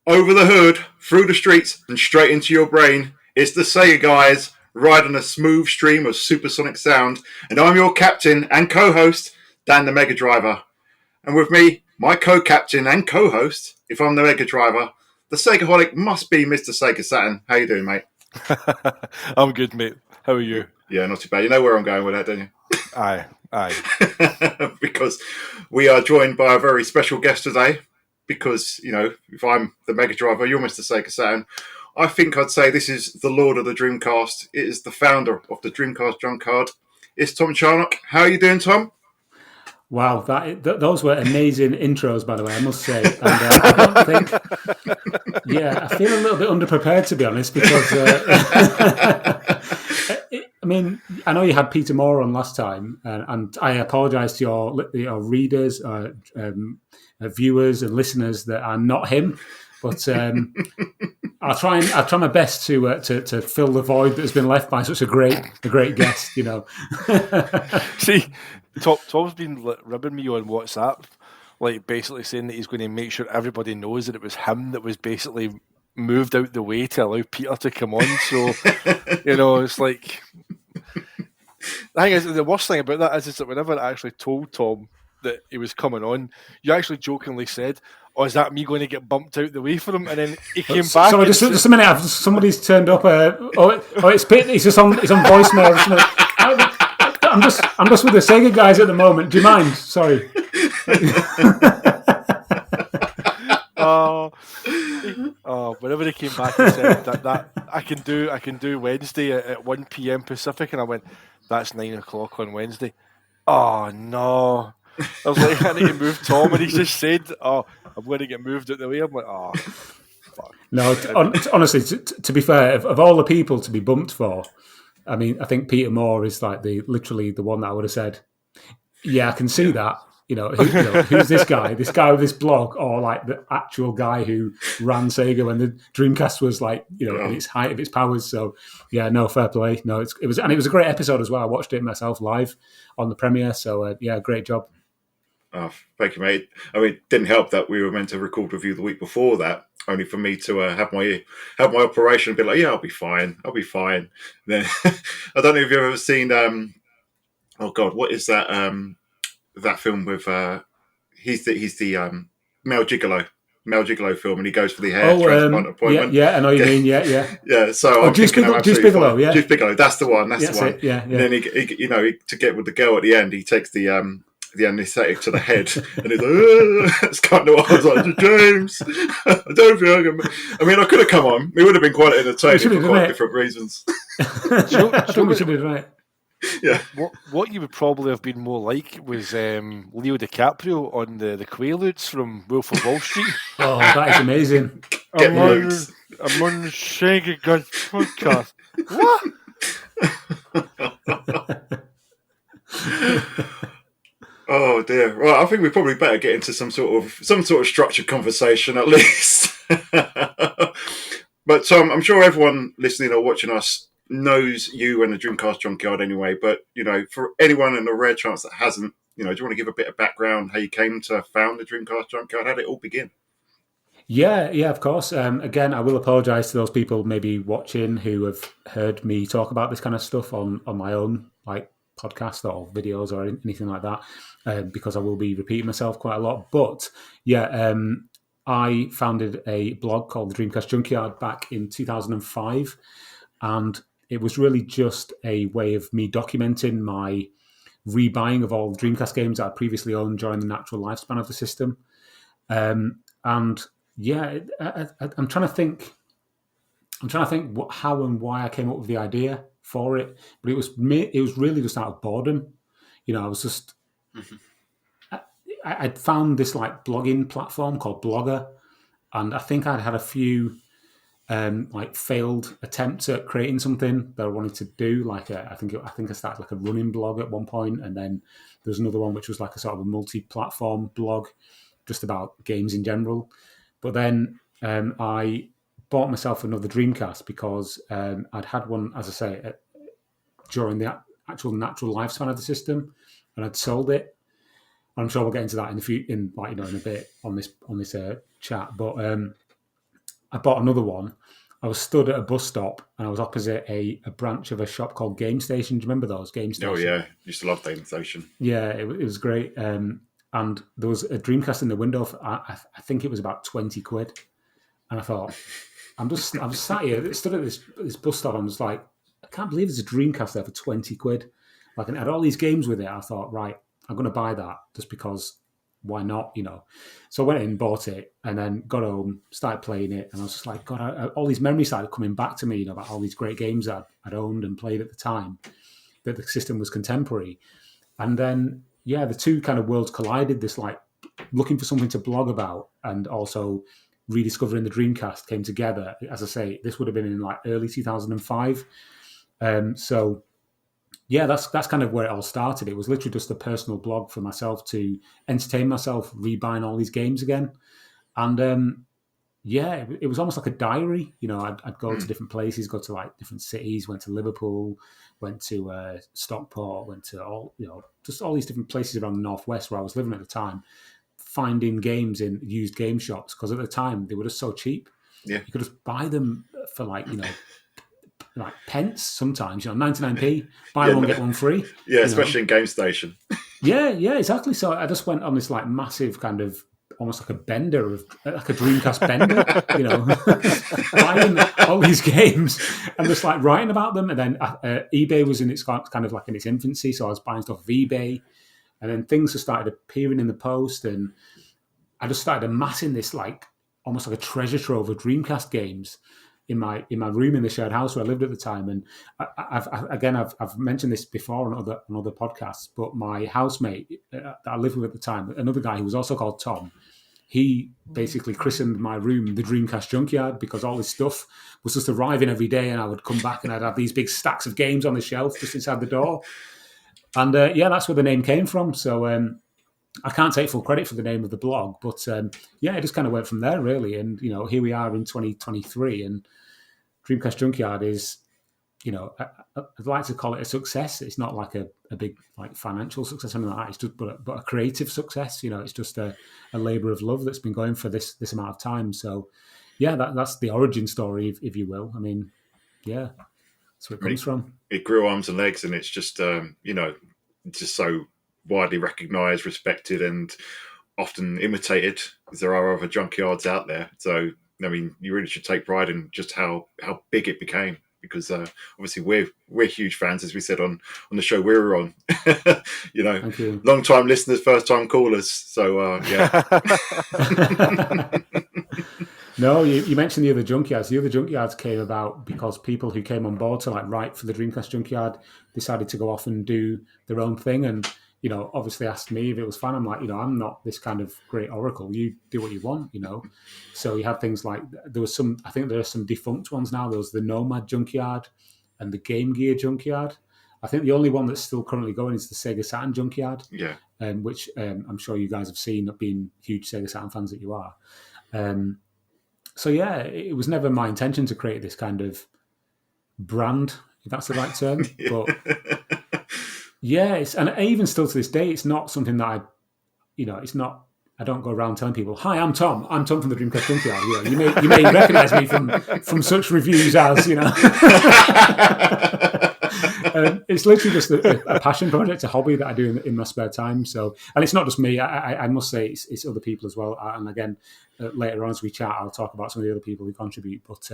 Over the hood, through the streets, and straight into your brain. It's the SEGA guys riding a smooth stream of supersonic sound, and I'm your captain and co-host, Dan the Mega Driver. And with me, my co-captain and co-host, if I'm the Mega Driver, the Segaholic must be Mr. Sega Saturn. How you doing, mate? I'm good, mate. How are you? Yeah, not too bad. You know where I'm going with that, don't you? Aye. Because we are joined by a very special guest today. Because, you know, if I'm the Mega Driver, you're Mr. Sega Saturn. I think I'd say this is the Lord of the Dreamcast. It is the founder of the Dreamcast Junkyard. It's Tom Charnock. How are you doing, Tom? Wow, those were amazing intros, by the way, I must say. And I don't think... Yeah, I feel a little bit underprepared, to be honest, because... I mean, I know you had Peter Moore on last time, and I apologise to your readers, viewers and listeners that I'm not him, but I'll try my best to fill the void that has been left by such a great guest, you know. See, Tom's been ribbing me on WhatsApp, like basically saying that he's going to make sure everybody knows that it was him that was basically moved out the way to allow Peter to come on. So, you know, it's like... I think the worst thing about that is that whenever I actually told Tom that he was coming on, you actually jokingly said, "Oh, is that me going to get bumped out the way for him?" And then he came back. Sorry, just a minute. Somebody's turned up. It's Pete. He's on voicemail. I'm just with the Sega guys at the moment. Do you mind? Sorry. Whenever he came back and said that I can do Wednesday at 1 p.m. Pacific, and I went, "That's 9 o'clock on Wednesday." Oh no. I was like, I need to move Tom, and he just said, "Oh, I'm going to get moved out the way." I'm like, "Oh, fuck." No, honestly, to be fair, of all the people to be bumped for, I mean, I think Peter Moore is like literally the one that I would have said, "Yeah, I can see that." You know, who's this guy? This guy with this blog, or like the actual guy who ran Sega when the Dreamcast was like, you know, in its height of its powers. So, yeah, no, fair play. No, it was a great episode as well. I watched it myself live on the premiere. So, yeah, great job. Oh, thank you, mate. I mean, it didn't help that we were meant to record with you the week before that, only for me to have my operation and be like, "Yeah, I'll be fine. Then I don't know if you've ever seen. Oh God, what is that? That film with he's the Mel Gigolo film, and he goes for the hair transplant appointment. Yeah, I know you mean. Yeah. So Juice Bigelow, yeah. Juice Bigelow, that's the one. That's the one. It, yeah. And then he to get with the girl at the end, he takes the anaesthetic to the head, and he's like, it's kind of. I was like, "James, I don't feel." I mean, I could have come on. It would have been quite entertaining for quite different reasons. Right. Yeah. What you would probably have been more like was Leo DiCaprio on the Quaaludes from Wolf of Wall Street. Oh, that is amazing. I'm on the Sega Guns podcast. What? Oh dear. Right, I think we probably better get into some sort of structured conversation at least. But Tom, I'm sure everyone listening or watching us knows you and the Dreamcast Junkyard anyway. But you know, for anyone in a rare chance that hasn't, you know, do you want to give a bit of background how you came to found the Dreamcast Junkyard? How did it all begin? Yeah, of course. Again, I will apologise to those people maybe watching who have heard me talk about this kind of stuff on my own like podcast or videos or anything like that, because I will be repeating myself quite a lot. But yeah, I founded a blog called the Dreamcast Junkyard back in 2005, and it was really just a way of me documenting my rebuying of all the Dreamcast games that I previously owned during the natural lifespan of the system. And yeah, I'm trying to think how and why I came up with the idea for it, but it was really just out of boredom. You know, I was just I'd found this like blogging platform called Blogger, and I think I'd had a few like failed attempts at creating something that I wanted to do. Like I think I started like a running blog at one point, and then there's another one which was like a sort of a multi-platform blog, just about games in general. But then I bought myself another Dreamcast because I'd had one, as I say, during the actual natural lifespan of the system, and I'd sold it. I'm sure we'll get into that in a bit on this chat. But I bought another one. I was stood at a bus stop and I was opposite a branch of a shop called Game Station. Do you remember those Game Station? Oh yeah, used to love Game Station. Yeah, it was great. And there was a Dreamcast in the window. I think it was about 20 quid. And I thought, I'm sat here, stood at this bus stop. I'm just like, I can't believe there's a Dreamcast there for 20 quid. Like, and it had all these games with it. I thought, right, I'm going to buy that just because why not, So I went in, bought it, and then got home, started playing it, and I was just like, God, all these memories started coming back to me, about all these great games that I'd owned and played at the time, that the system was contemporary. And then, the two kind of worlds collided, this like looking for something to blog about and also rediscovering the Dreamcast came together. As I say, this would have been in like early 2005. So that's kind of where it all started. It was literally just a personal blog for myself to entertain myself, rebuying all these games again. And it was almost like a diary. I'd go to different places, go to like different cities, went to Liverpool, went to Stockport, went to all, just all these different places around the Northwest where I was living at the time, finding games in used game shops. Because at the time, they were just so cheap. Yeah. You could just buy them for like, like pence sometimes, 99p, buy one, get one free. Yeah, especially in Game Station. Yeah, exactly. So I just went on this like massive kind of, almost like a bender, like a Dreamcast bender, buying all these games and just like writing about them. And then eBay was in its kind of like in its infancy. So I was buying stuff off eBay, and then things just started appearing in the post. And I just started amassing this like, almost like a treasure trove of Dreamcast games in my room in the shared house where I lived at the time. And I've mentioned this before on other podcasts, but my housemate that I lived with at the time, another guy who was also called Tom, he basically christened my room the Dreamcast Junkyard because all this stuff was just arriving every day, and I would come back and I'd have these big stacks of games on the shelf just inside the door. And that's where the name came from. So I can't take full credit for the name of the blog, but it just kind of went from there, really. And, here we are in 2023, and Dreamcast Junkyard is, I'd like to call it a success. It's not like a big like financial success or something like that. It's just but a creative success. It's just a labour of love that's been going for this amount of time. So, that's the origin story, if you will. I mean, that's where it comes from. It grew arms and legs, and it's just just so widely recognised, respected, and often imitated, because there are other junkyards out there. So, I mean, you really should take pride in just how big it became, because obviously we're huge fans, as we said on the show we were on. Thank you. Long time listeners, first time callers. So No, you mentioned the other junkyards. The other junkyards came about because people who came on board to like write for the Dreamcast Junkyard decided to go off and do their own thing, and obviously asked me if it was fun. I'm like, I'm not this kind of great oracle. You do what you want, So you have things like, I think there are some defunct ones now. There was the Nomad Junkyard and the Game Gear Junkyard. I think the only one that's still currently going is the Sega Saturn Junkyard. Yeah. Which I'm sure you guys have seen, being huge Sega Saturn fans that you are. So it was never my intention to create this kind of brand, if that's the right term. But and even still to this day, it's not something that I don't go around telling people, "Hi, I'm Tom. I'm Tom from the Dreamcast Junkyard." You may recognise me from such reviews as It's literally just a passion project, a hobby that I do in my spare time. So, and it's not just me. I must say it's other people as well. And again, later on as we chat, I'll talk about some of the other people who contribute. But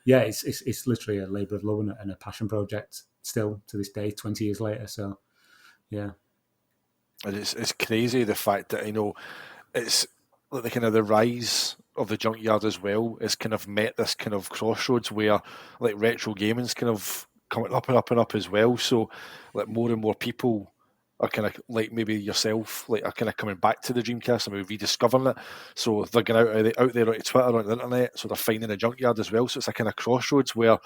it's literally a labour of love and a passion project still to this day, 20 years later. So, yeah. And it's crazy the fact that it's like the kind of the rise of the junkyard as well. It's kind of met this kind of crossroads where like retro gaming's kind of coming up and up and up as well. So like more and more people are kind of like maybe yourself, like are kind of coming back to the Dreamcast and maybe rediscovering it. So they're going out there onto Twitter, on the internet, so they're finding a junkyard as well. So it's a kind of crossroads where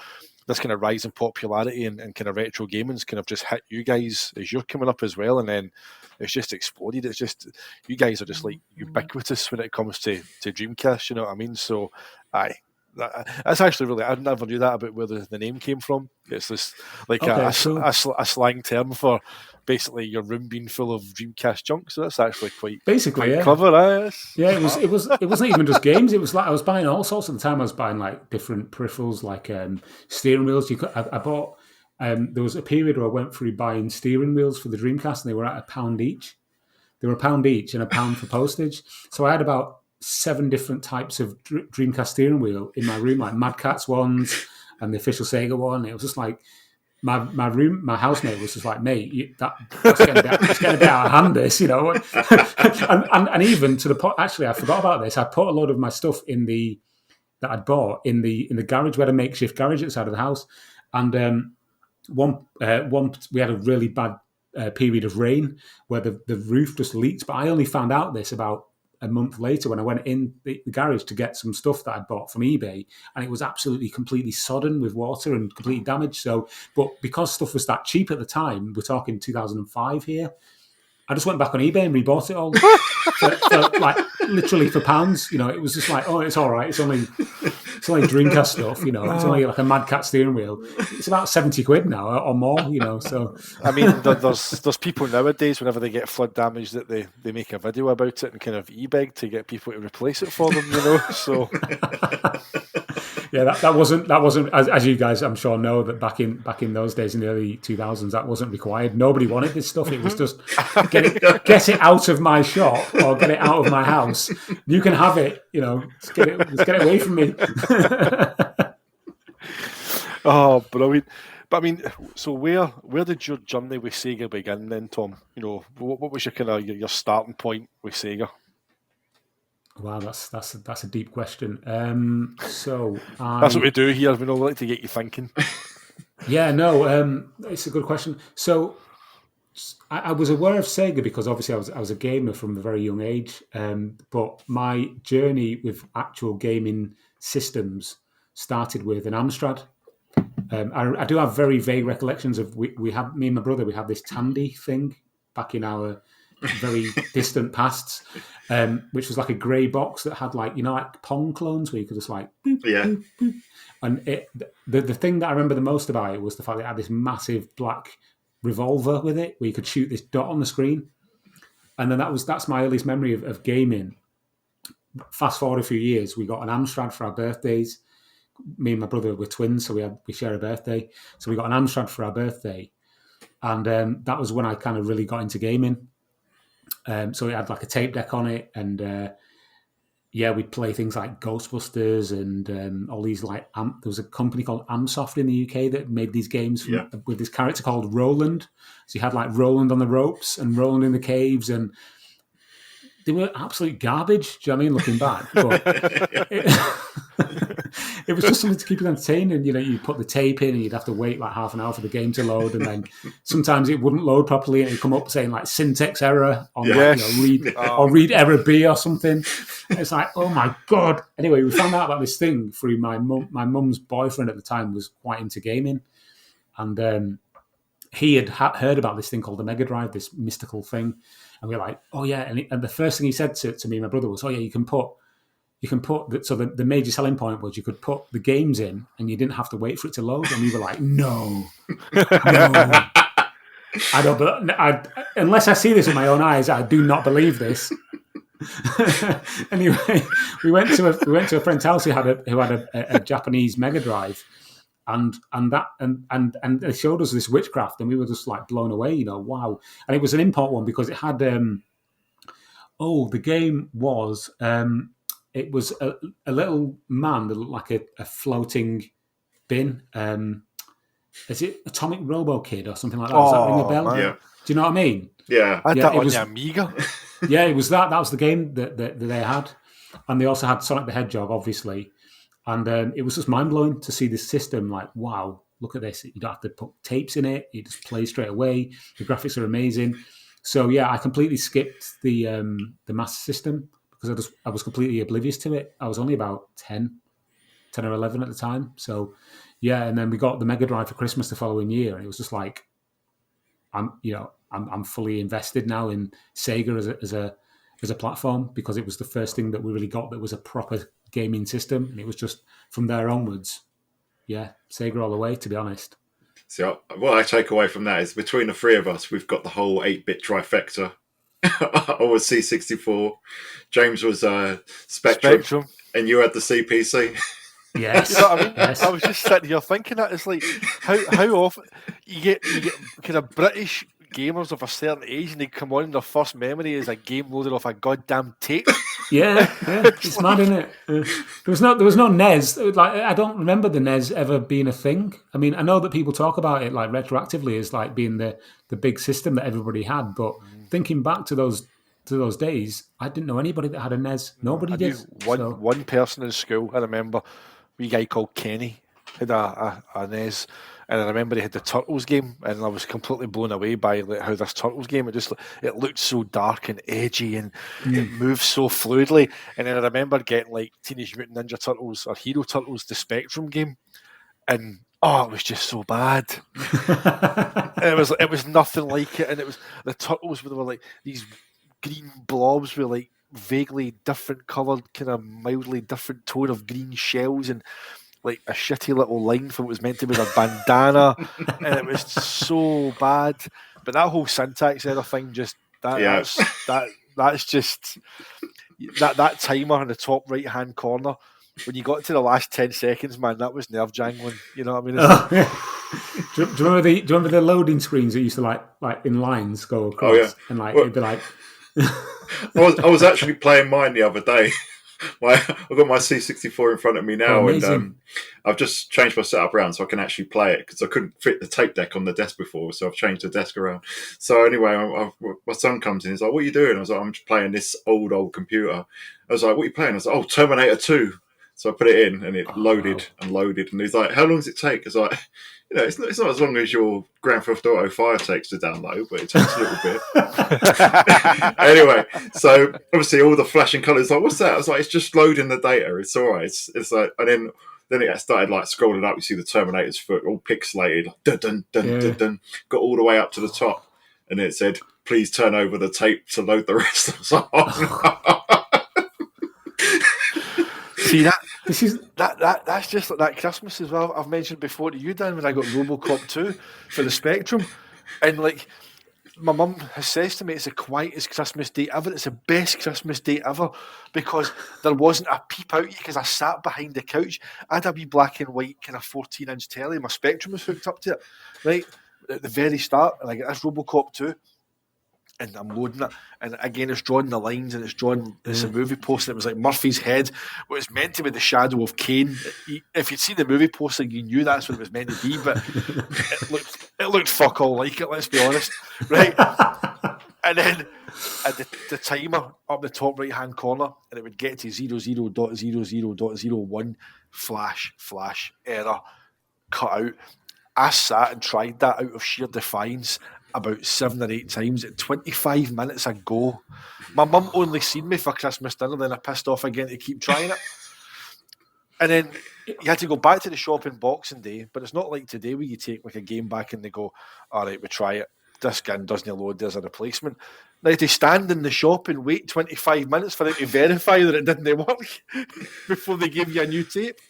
this kind of rise in popularity and kind of retro gaming's kind of just hit you guys as you're coming up as well, and then it's just exploded. It's just, you guys are just like ubiquitous when it comes to Dreamcast, you know what I mean? So That's actually really, I never knew that about where the name came from. It's this like a slang term for basically your room being full of Dreamcast junk. So that's actually quite clever. Yeah, it wasn't even just games. It was like I was buying all sorts at the time. I was buying like different peripherals, like steering wheels. I bought. There was a period where I went through buying steering wheels for the Dreamcast, and they were at £1 each. They were £1 each and £1 for postage. So I had about 7 different types of Dreamcast steering wheel in my room, like Mad Catz ones and the official Sega one. It was just like my housemate was just like, mate, that's getting a bit out of hand, this, you know. and even to the point, actually, I forgot about this. I put a load of my stuff that I'd bought in the garage. We had a makeshift garage at the side of the house, and one we had a really bad period of rain where the roof just leaked. But I only found out this about a month later when I went in the garage to get some stuff that I'd bought from eBay, and it was absolutely completely sodden with water and completely damaged. So, but because stuff was that cheap at the time, we're talking 2005 here, I just went back on eBay and rebought it all for like literally for £1. You know, it was just like, oh, it's all right. It's only Dreamcast stuff. You know, it's only like a Mad Catz steering wheel. It's about £70 now or more. You know, so I mean, there's people nowadays whenever they get flood damage that they make a video about it and kind of e-beg to get people to replace it for them. You know, so. Yeah, that wasn't as you guys I'm sure know that back in those days in the early 2000s that wasn't required. Nobody wanted this stuff. It was just get it out of my shop or get it out of my house. You can have it, you know. Let's get it away from me. Oh, brilliant! But I mean, so where did your journey with Sega begin then, Tom? You know, what was your kind of your starting point with Sega? Wow, that's a deep question. So that's what we do here. We don't like to get you thinking. Yeah, no, it's a good question. So I was aware of Sega because obviously I was a gamer from a very young age. But my journey with actual gaming systems started with an Amstrad. I do have very vague recollections of we have me and my brother. We had this Tandy thing back in our very distant pasts, which was like a grey box that had like Pong clones where you could just like boop, boop, boop. And the thing that I remember the most about it was the fact that it had this massive black revolver with it where you could shoot this dot on the screen. And then that's my earliest memory of gaming. Fast forward a few years, we got an Amstrad for our birthdays. Me and my brother were twins, so we share a birthday. So we got an Amstrad for our birthday, and that was when I kind of really got into gaming. So it had like a tape deck on it, and we'd play things like Ghostbusters and all these like. There was a company called Amsoft in the UK that made these games with this character called Roland. So you had like Roland on the ropes and Roland in the caves, and they were absolute garbage. Do you know what I mean? Looking back, but it was just something to keep you entertained. And you put the tape in, and you'd have to wait like half an hour for the game to load, and then sometimes it wouldn't load properly, and it'd come up saying like syntax error on read error B or something. And it's like, oh my god. Anyway, we found out about this thing through my mum. My mum's boyfriend at the time was quite into gaming, and he had heard about this thing called the Mega Drive, this mystical thing. And we were like, oh yeah. And the first thing he said to me and my brother was, oh yeah, you can put, so the major selling point was you could put the games in and you didn't have to wait for it to load. And we were like, no. I don't, unless I see this with my own eyes, I do not believe this. Anyway, we went to a friend's house who had a Japanese Mega Drive. And they showed us this witchcraft, and we were just like blown away. Wow! And it was an import one because it had. The game was. It was a little man that looked like a floating bin. Is it Atomic Robo Kid or something like that? Does that ring a bell? Yeah. Do you know what I mean? Yeah. I had that on the Amiga. Yeah, it was that. That was the game that they had, and they also had Sonic the Hedgehog, obviously. And it was just mind-blowing to see this system, like, wow, look at this. You don't have to put tapes in it. You just play straight away. The graphics are amazing. So, yeah, I completely skipped the Master System because I was completely oblivious to it. I was only about 10 or 11 at the time. So, yeah, and then we got the Mega Drive for Christmas the following year. And it was just like, I'm fully invested now in Sega as as a platform, because it was the first thing that we really got that was a proper gaming system, and it was just from there onwards. Yeah, Sega all the way, to be honest. So what I take away from that is between the three of us, we've got the whole 8-bit trifecta. I was C64, James was Spectrum, and you had the CPC. Yes. You know what I mean? Yes. I was just sitting here thinking that it's like how often you get kind of British gamers of a certain age and they come on and their first memory is a game loaded off a goddamn tape. Yeah, it's mad, isn't it? There was no NES. Like, I don't remember the NES ever being a thing. I mean, I know that people talk about it like retroactively as like being the big system that everybody had, but thinking back to those days, I didn't know anybody that had a NES. Nobody did. One person in school, I remember, a guy called Kenny had a NES, and I remember he had the Turtles game, and I was completely blown away by like, how this Turtles game, it looked so dark and edgy, and it moved so fluidly. And then I remember getting like Teenage Mutant Ninja Turtles or Hero Turtles, the Spectrum game, and it was just so bad. And it was nothing like it, and it was the Turtles were like these green blobs with like vaguely different coloured, kind of mildly different tone of green shells, and like a shitty little line for what was meant to be their bandana, and it was so bad. But that whole syntax error thing, just that's just that timer in the top right hand corner. When you got to the last 10 seconds, man, that was nerve jangling. You know what I mean? Do you remember the loading screens that used to like in lines go across, and like it'd be like. I was actually playing mine the other day. I've got my C64 in front of me now, and I've just changed my setup around so I can actually play it, because I couldn't fit the tape deck on the desk before, so I've changed the desk around. So anyway, my son comes in, he's like, "What are you doing?" I was like, "I'm just playing this old computer." I was like, "What are you playing?" I was like, "Oh, Terminator 2. So I put it in, and it loaded and loaded, and he's like, "How long does it take?" I was like, it's not as long as your Grand Theft Auto 5 takes to download, but it takes a little bit. Anyway, so obviously all the flashing colours, like, what's that? I was like, it's just loading the data. It's all right. It's like, and then it started like scrolling up. You see the Terminator's foot, all pixelated, like, dun, dun, dun, dun, dun, got all the way up to the top, and it said, "Please turn over the tape to load the rest." I was like, oh, no. See that's just like that Christmas as well. I've mentioned before to you, Dan, when I got RoboCop 2 for the Spectrum, and like my mum has says to me, it's the quietest Christmas day ever. It's the best Christmas day ever, because there wasn't a peep out you, because I sat behind the couch. I had a wee black and white kind of 14-inch telly. My Spectrum was hooked up to it, right at the very start, and I get this RoboCop 2. And I'm loading it, and again it's drawing the lines, and it's a movie poster. It was like Murphy's head, what was meant to be the shadow of Kane. If you'd seen the movie poster, you knew that's what it was meant to be, but it looked fuck all like it, let's be honest, right? And then at the timer up the top right hand corner, and it would get to 00.00.01, flash error, cut out. I sat and tried that out of sheer defiance about 7 or 8 times at 25 minutes ago. My mum only seen me for Christmas dinner, then I pissed off again to keep trying it. And then you had to go back to the shop in Boxing Day, but it's not like today where you take like a game back and they go, "All right, we try it. This gun doesn't load, there's a replacement." Now to stand in the shop and wait 25 minutes for them to verify that it didn't work before they give you a new tape.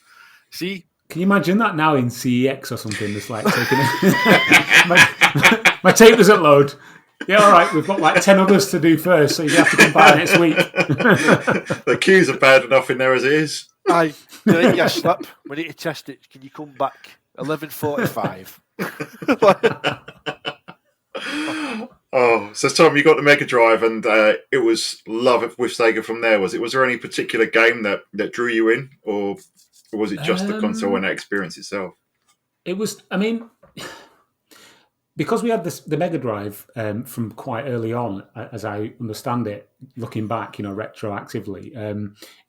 See? Can you imagine that now in CEX or something? Just like taking it. My tape doesn't load. Yeah, all right. We've got like 10 others to do first, so you have to come by next week. The queues are bad enough in there as it is. Aye, you write your slip. We need to test it. Can you come back 11:45? Oh, so Tom, you got the Mega Drive, and it was love with Sega from there. Was there any particular game that drew you in, or was it just the console and that experience itself? It was. I mean, because we had the Mega Drive from quite early on, as I understand it, looking back, retroactively,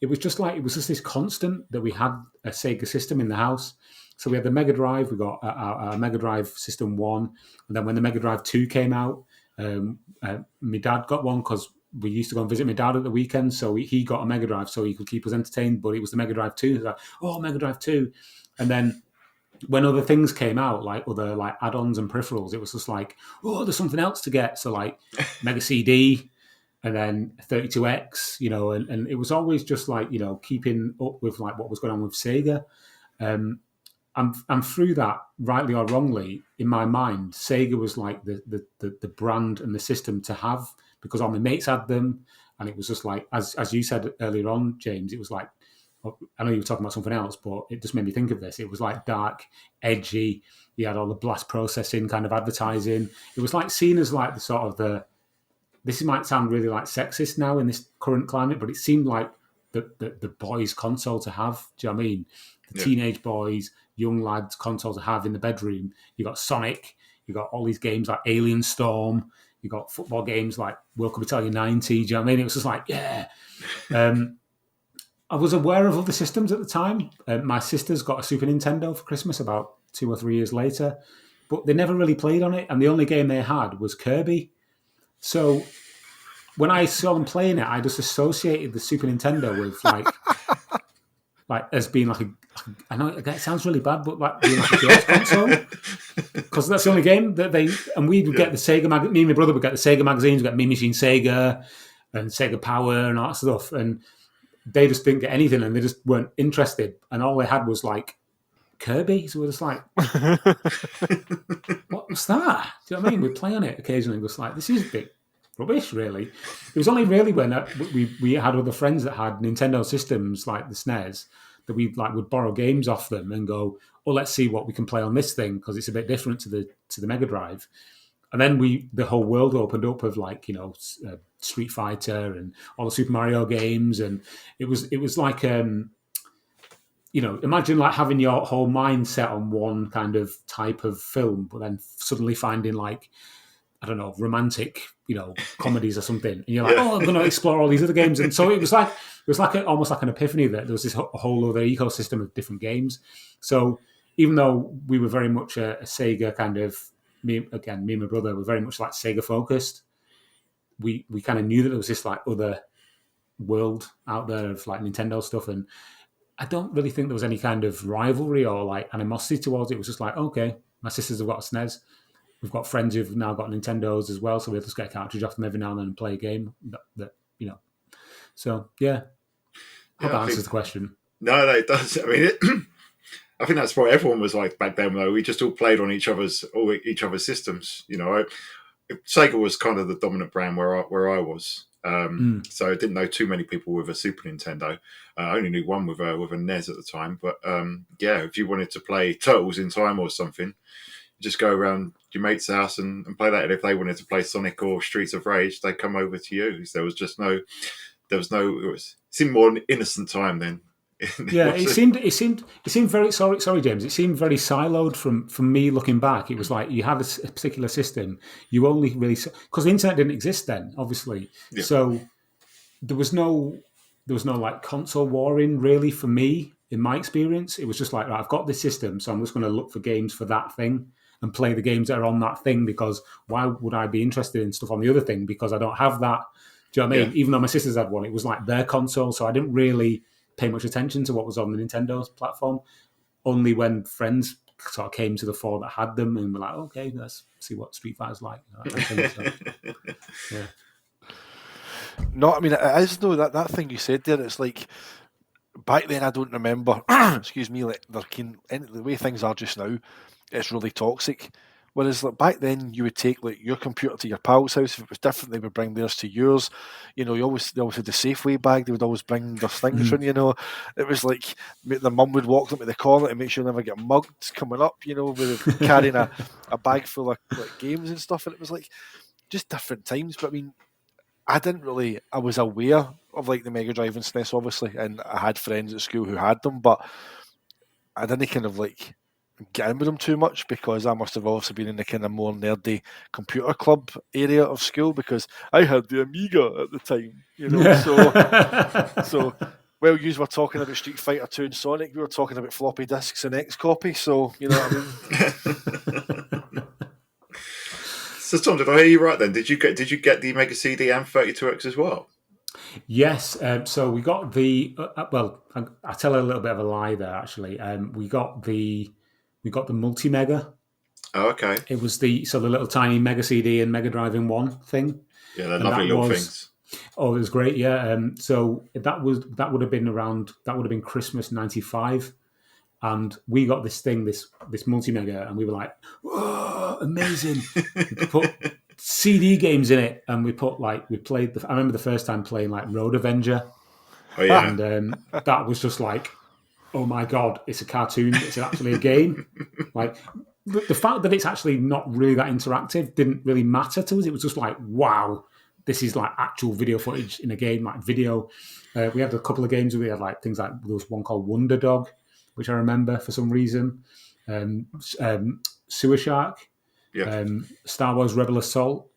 it was just this constant that we had a Sega system in the house. So we had the Mega Drive, we got our Mega Drive System 1, and then when the Mega Drive 2 came out, my dad got one because we used to go and visit my dad at the weekend, so he got a Mega Drive so he could keep us entertained, but it was the Mega Drive 2. He was like, "Oh, Mega Drive 2." And then when other things came out, like other like add-ons and peripherals, it was just like, "Oh, there's something else to get." So like Mega CD, and then 32X, and it was always just like, keeping up with like what was going on with Sega. And through that, rightly or wrongly, in my mind, Sega was like the brand and the system to have, because all my mates had them, and it was just like, as you said earlier on, James, it was like, I know you were talking about something else, but it just made me think of this. It was like dark, edgy. You had all the blast processing kind of advertising. It was like seen as like the sort of this might sound really like sexist now in this current climate, but it seemed like the boys' console to have. Do you know what I mean? The teenage boys, young lads' console to have in the bedroom. You got Sonic. You got all these games like Alien Storm. You got football games like World Cup Italia 90. Do you know what I mean? It was just like, yeah. I was aware of other systems at the time. My sisters got a Super Nintendo for Christmas about 2 or 3 years later, but they never really played on it. And the only game they had was Kirby. So when I saw them playing it, I just associated the Super Nintendo with like as being like I know it sounds really bad, but like being like a girls' console, because that's the only game that we would get the Sega magazine. Me and my brother would get the Sega magazines, we'd get Mean Machine Sega and Sega Power and all that stuff, and they just didn't get anything, and they just weren't interested, and all they had was like Kirby. So we're just like, what was that? Do you know what I mean? We'd play on it occasionally, just like, this is a bit rubbish, really. It was only really when we had other friends that had Nintendo systems like the SNES that we like would borrow games off them and go, oh, let's see what we can play on this thing, because it's a bit different to the Mega Drive. And then the whole world opened up of like, Street Fighter and all the Super Mario games, and it was like imagine like having your whole mind set on one kind of type of film, but then suddenly finding like, I don't know, romantic, comedies or something, and you're like, oh, I'm going to explore all these other games. And so it was almost like an epiphany that there was this whole other ecosystem of different games. So even though we were very much a Sega kind of, me and my brother were very much like Sega focused, we kind of knew that there was this like other world out there of like Nintendo stuff, and I don't really think there was any kind of rivalry or like animosity towards it. It was just like, okay, my sisters have got a SNES. We've got friends who've now got Nintendos as well, so we'll just get a cartridge off them every now and then and play a game. So yeah, I hope that answers the question. No, it does. I mean, I think that's what everyone was like back then. Though we just all played on each other's systems. Sega was kind of the dominant brand where I was. So I didn't know too many people with a Super Nintendo. I only knew one with a NES at the time. But if you wanted to play Turtles in Time or something, you just go around your mate's house and play that. And if they wanted to play Sonic or Streets of Rage, they'd come over to you. So it seemed more an innocent time then. Yeah, it seemed very sorry, James. It seemed very siloed from me looking back. It was like you had a particular system. You only really, because the internet didn't exist then, obviously. Yeah. So there was no like console warring really for me in my experience. It was just like, right, I've got this system, so I'm just going to look for games for that thing and play the games that are on that thing, because why would I be interested in stuff on the other thing, because I don't have that. Do you know what I mean? Yeah. Even though my sisters had one, it was like their console, so I didn't really pay much attention to what was on the Nintendo's platform. Only when friends sort of came to the fore that had them, and were like, okay, let's see what Street Fighter's like. Yeah. No, I mean, it is though, that thing you said there. It's like back then, I don't remember. Excuse me, like the way things are just now, it's really toxic. Whereas like back then, you would take like your computer to your pal's house. If it was different, they would bring theirs to yours. They always had the Safeway bag. They would always bring their things in. It was like the mum would walk them to the corner to make sure they never get mugged coming up. With carrying a bag full of like games and stuff. And it was like just different times. But I mean, I was aware of like the Mega Drive and SNES, obviously, and I had friends at school who had them, but I didn't kind of like get in with them too much, because I must have also been in the kind of more nerdy computer club area of school, because I had the Amiga at the time, so while you were talking about Street Fighter 2 and Sonic, we were talking about floppy disks and X-Copy, so you know what I mean. So Tom, did I hear you right then? Did you get the Mega CD and 32X as well? Yes, so we got the I tell a little bit of a lie there actually. We got the multi-mega. Oh, okay. It was the little tiny Mega CD and Mega Drive in one thing. Yeah, they're lovely little things. Oh, it was great. Yeah. So that would have been Christmas '95, and we got this thing, this multi mega, and we were like, "Whoa, amazing!" We put CD games in it, and we played. I remember the first time playing like Road Avenger, Oh yeah, and that was just like, oh my god, it's a cartoon. It's actually a game. Like the fact that it's actually not really that interactive didn't really matter to us. It was just like, wow, this is like actual video footage in a game, like video. We had a couple of games where we had like things like there was one called Wonder Dog, which I remember for some reason. Sewer Shark, yeah, Star Wars Rebel Assault.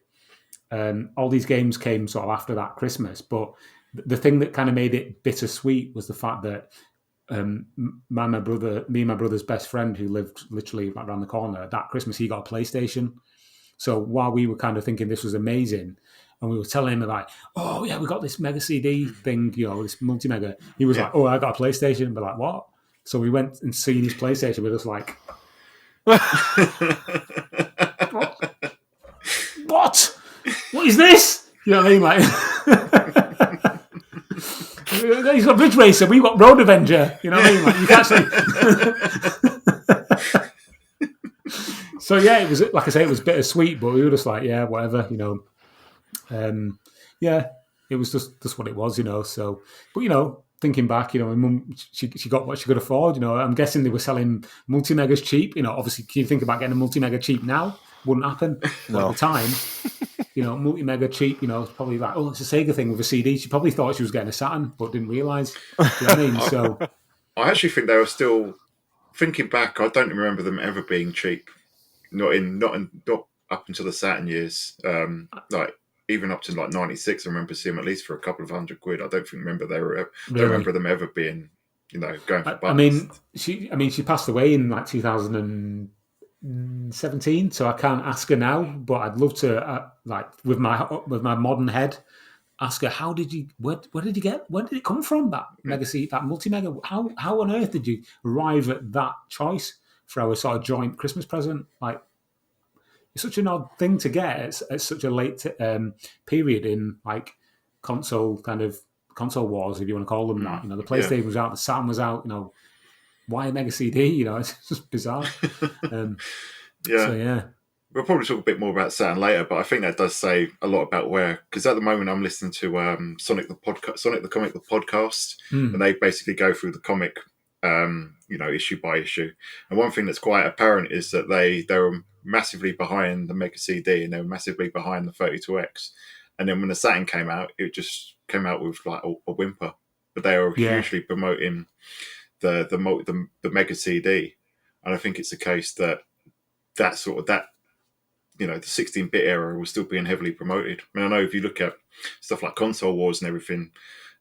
All these games came sort of after that Christmas, but the thing that kind of made it bittersweet was the fact that me and my brother's best friend, who lived literally right around the corner, that Christmas he got a PlayStation. So while we were kind of thinking this was amazing, and we were telling him like, "Oh yeah, we got this Mega CD thing, this multi mega," he was like, "Oh, I got a PlayStation." And we're like, "What?" So we went and seen his PlayStation. We're just like, "What? What is this?" You know what I mean? Like, he's got Ridge Racer. We've got Road Avenger. You know what I mean? Like, you can actually. So yeah, it was like I say, it was bittersweet, but we were just like, yeah, whatever, yeah, it was just what it was, So, but thinking back, my mum, she got what she could afford. I'm guessing they were selling multi megas cheap. Obviously, can you think about getting a multi mega cheap now? Wouldn't happen. No. At the time, multi mega cheap. It's probably like, oh, it's a Sega thing with a CD. She probably thought she was getting a Saturn, but didn't realise. Do you know what I mean? So, I actually think they were still thinking back. I don't remember them ever being cheap. Not up until the Saturn years. Like even up to like '96, I remember seeing them at least for a couple of £100. I don't remember don't remember them ever being, going for bucks. I mean, she passed away in like 2017, so I can't ask her now. But I'd love to, with my modern head, ask her, where did it come from, that Mega C, that multi mega? How on earth did you arrive at that choice for our sort of joint Christmas present? Like, it's such an odd thing to get at such a late period in like console wars, if you want to call them that. The PlayStation was out, the Saturn was out. Why a Mega CD? It's just bizarre. Yeah. So yeah. We'll probably talk a bit more about Saturn later, but I think that does say a lot about where. Because at the moment, I'm listening to Sonic the Comic, the podcast, and they basically go through the comic, issue by issue. And one thing that's quite apparent is that they were massively behind the Mega CD and they were massively behind the 32X. And then when the Saturn came out, it just came out with like a whimper. But they were hugely promoting the Mega CD, and I think it's a case that the 16-bit era was still being heavily promoted. I mean, I know if you look at stuff like Console Wars and everything,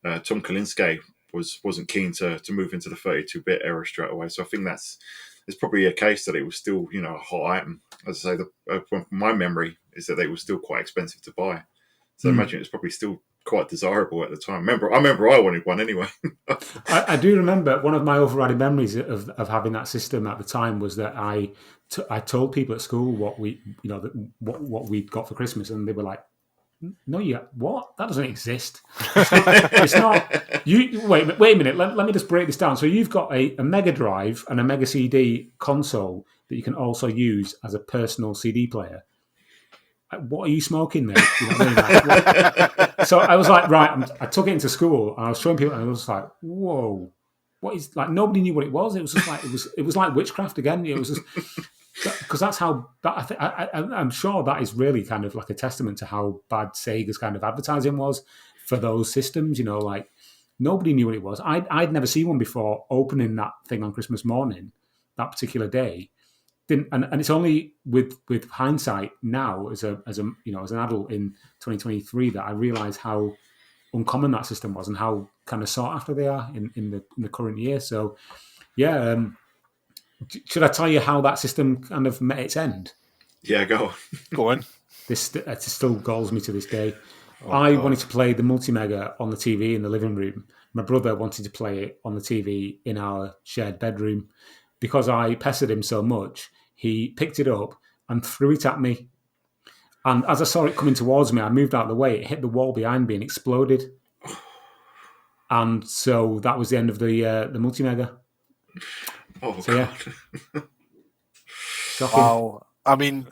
Tom Kalinske wasn't keen to move into the 32-bit era straight away. So I think it's probably a case that it was still, a hot item. As I say, my memory is that they were still quite expensive to buy. So I imagine it's probably still quite desirable at the time. I remember I wanted one anyway. I do remember one of my overriding memories of having that system at the time was that I told people at school what we we'd got for Christmas, and they were like, "No, what? That doesn't exist. It's not. You wait a minute. Let me just break this down. So you've got a Mega Drive and a Mega CD console that you can also use as a personal CD player. What are you smoking there?" You know what I mean? So I was like, right. I took it into school and I was showing people, and I was like, "Whoa, what is like?" Nobody knew what it was. It was just like it was like witchcraft again. It was just because that's how I'm sure that is really kind of like a testament to how bad Sega's kind of advertising was for those systems. Like nobody knew what it was. I'd never seen one before. Opening that thing on Christmas morning, that particular day. And it's only with hindsight now as an adult in 2023 that I realise how uncommon that system was and how kind of sought after they are in the current year. So yeah, should I tell you how that system kind of met its end? Yeah, go on. This it still galls me to this day. I wanted to play the multi-mega on the TV in the living room. My brother wanted to play it on the TV in our shared bedroom. Because I pestered him so much, he picked it up and threw it at me. And as I saw it coming towards me, I moved out of the way. It hit the wall behind me and exploded. And so that was the end of the multi-mega. Oh, So, God. Yeah. Shocking. Wow. I mean,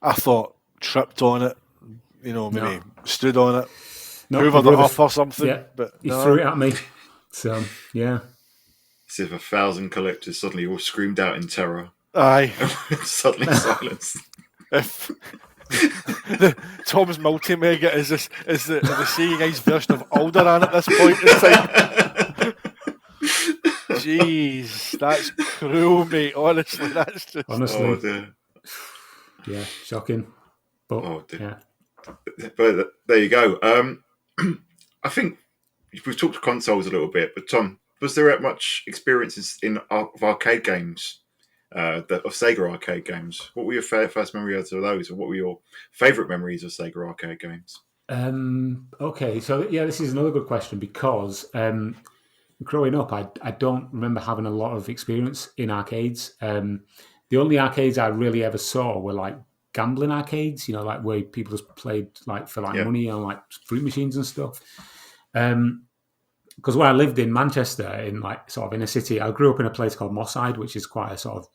I thought tripped on it, maybe stood on it, hoovered it off or something. Yeah, but he threw it at me. So, yeah. As if 1,000 collectors suddenly all screamed out in terror. Aye. Suddenly silenced. If Tom's multi-mega is the SEGA's version of Alderaan at this point in time. Jeez, that's cruel, mate. Honestly, that's just... Oh, dear. Yeah, shocking. But, Oh, dear. Yeah. But there you go. I think we've talked to consoles a little bit, but Tom, was there much experiences of arcade games, of Sega arcade games? What were your first memories of those, or what were your favourite memories of Sega arcade games? Okay, so yeah, this is another good question because growing up, I don't remember having a lot of experience in arcades. The only arcades I really ever saw were like gambling arcades, like where people just played like for money on like fruit machines and stuff. Because where I lived in Manchester, in like sort of inner city, I grew up in a place called Mosside, which is quite a sort of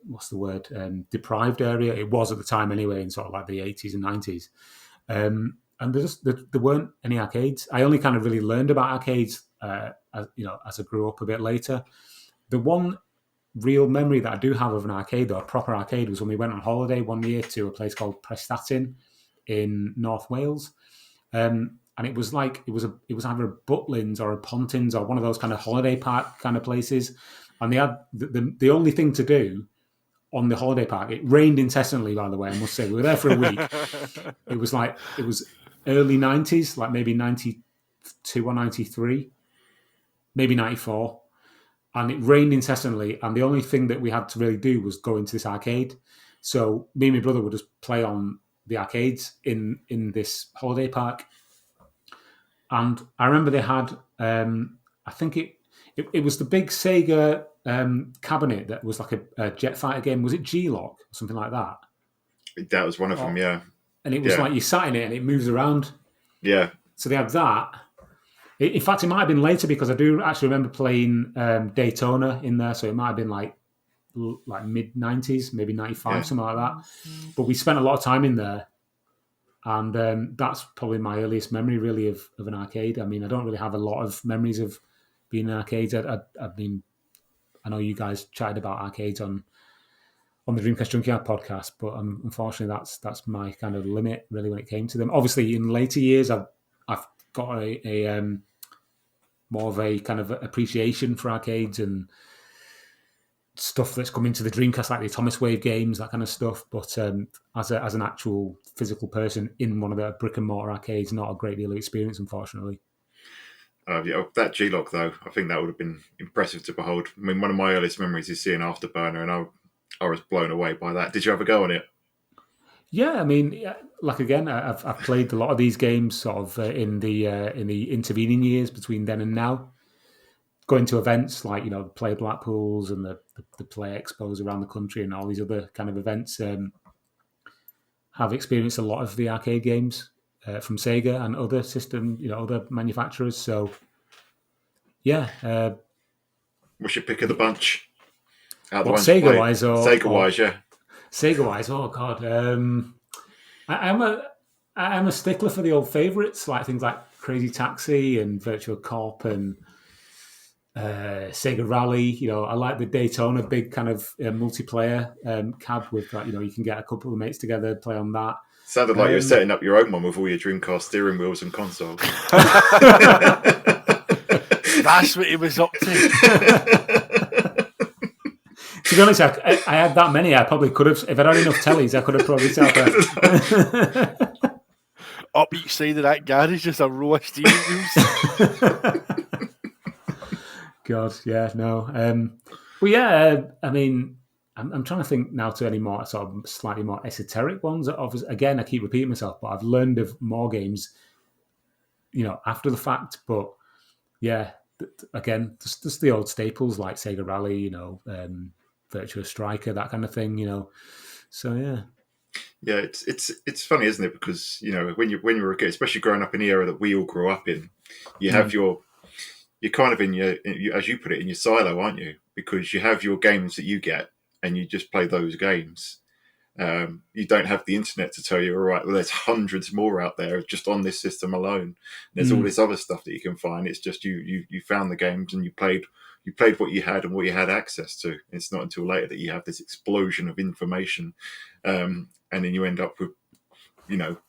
what's the word? Deprived area. It was at the time anyway, in sort of like the 80s and 90s. And there weren't any arcades. I only kind of really learned about arcades, as I grew up a bit later. The one real memory that I do have of an arcade, or a proper arcade, was when we went on holiday one year to a place called Prestatyn in North Wales. And it was like it was either a Butlins or a Pontins or one of those kind of holiday park kind of places. And they had the only thing to do on the holiday park. It rained incessantly, by the way. I must say, we were there for a week. It was early 90s, like maybe 92 or 93, maybe 94. And it rained incessantly. And the only thing that we had to really do was go into this arcade. So me and my brother would just play on the arcades in this holiday park. And I remember they had, I think it was the big Sega cabinet that was like a jet fighter game. Was it G-Lock or something like that? That was one of them, yeah. And it was like you sat in it and it moves around. Yeah. So they had that. In fact, it might have been later because I do actually remember playing Daytona in there. So it might have been like mid-90s, maybe 95, something like that. But we spent a lot of time in there. And that's probably my earliest memory, really, of an arcade. I mean, I don't really have a lot of memories of being in arcades. I mean, I know you guys chatted about arcades on the Dreamcast Junkyard podcast, but unfortunately, that's my kind of limit, really, when it came to them. Obviously, in later years, I've got a more of a kind of appreciation for arcades and stuff that's come into the Dreamcast, like the Thomas Wave games, that kind of stuff. But as an actual physical person in one of the brick and mortar arcades, not a great deal of experience, unfortunately. That G-Log, though, I think that would have been impressive to behold. I mean, one of my earliest memories is seeing Afterburner, and I was blown away by that. Did you have a go on it? Yeah, I mean, like again, I've played a lot of these games sort of in the intervening years between then and now. Going to events like Play Blackpools and the Play Expos around the country and all these other kind of events, have experienced a lot of the arcade games from Sega and other other manufacturers. So, yeah. What's your pick of the bunch? Sega-wise or Sega-wise, yeah. Sega-wise, oh god, I'm a stickler for the old favourites, like things like Crazy Taxi and Virtua Cop and Sega Rally. I like the Daytona, big kind of multiplayer cab with that. You can get a couple of mates together, play on that. Sounded like you were setting up your own one with all your Dreamcast steering wheels and consoles. That's what he was up to. To be honest, I had that many. I probably could have, if I'd had enough tellies, I could have probably set up up each side of that garage, just a row of steering wheels. God, yeah, no. But yeah, I mean, I'm trying to think now to any more sort of slightly more esoteric ones. Again, I keep repeating myself, but I've learned of more games, after the fact. But yeah, again, just the old staples like Sega Rally, Virtua Striker, that kind of thing, So yeah. Yeah, it's funny, isn't it? Because when you were a kid, especially growing up in the era that we all grew up in, you have you're kind of in as you put it, in your silo, aren't you? Because you have your games that you get, and you just play those games. You don't have the internet to tell you, all right, well, there's hundreds more out there just on this system alone. There's all this other stuff that you can find. It's just you found the games and you played what you had and what you had access to. It's not until later that you have this explosion of information, and then you end up with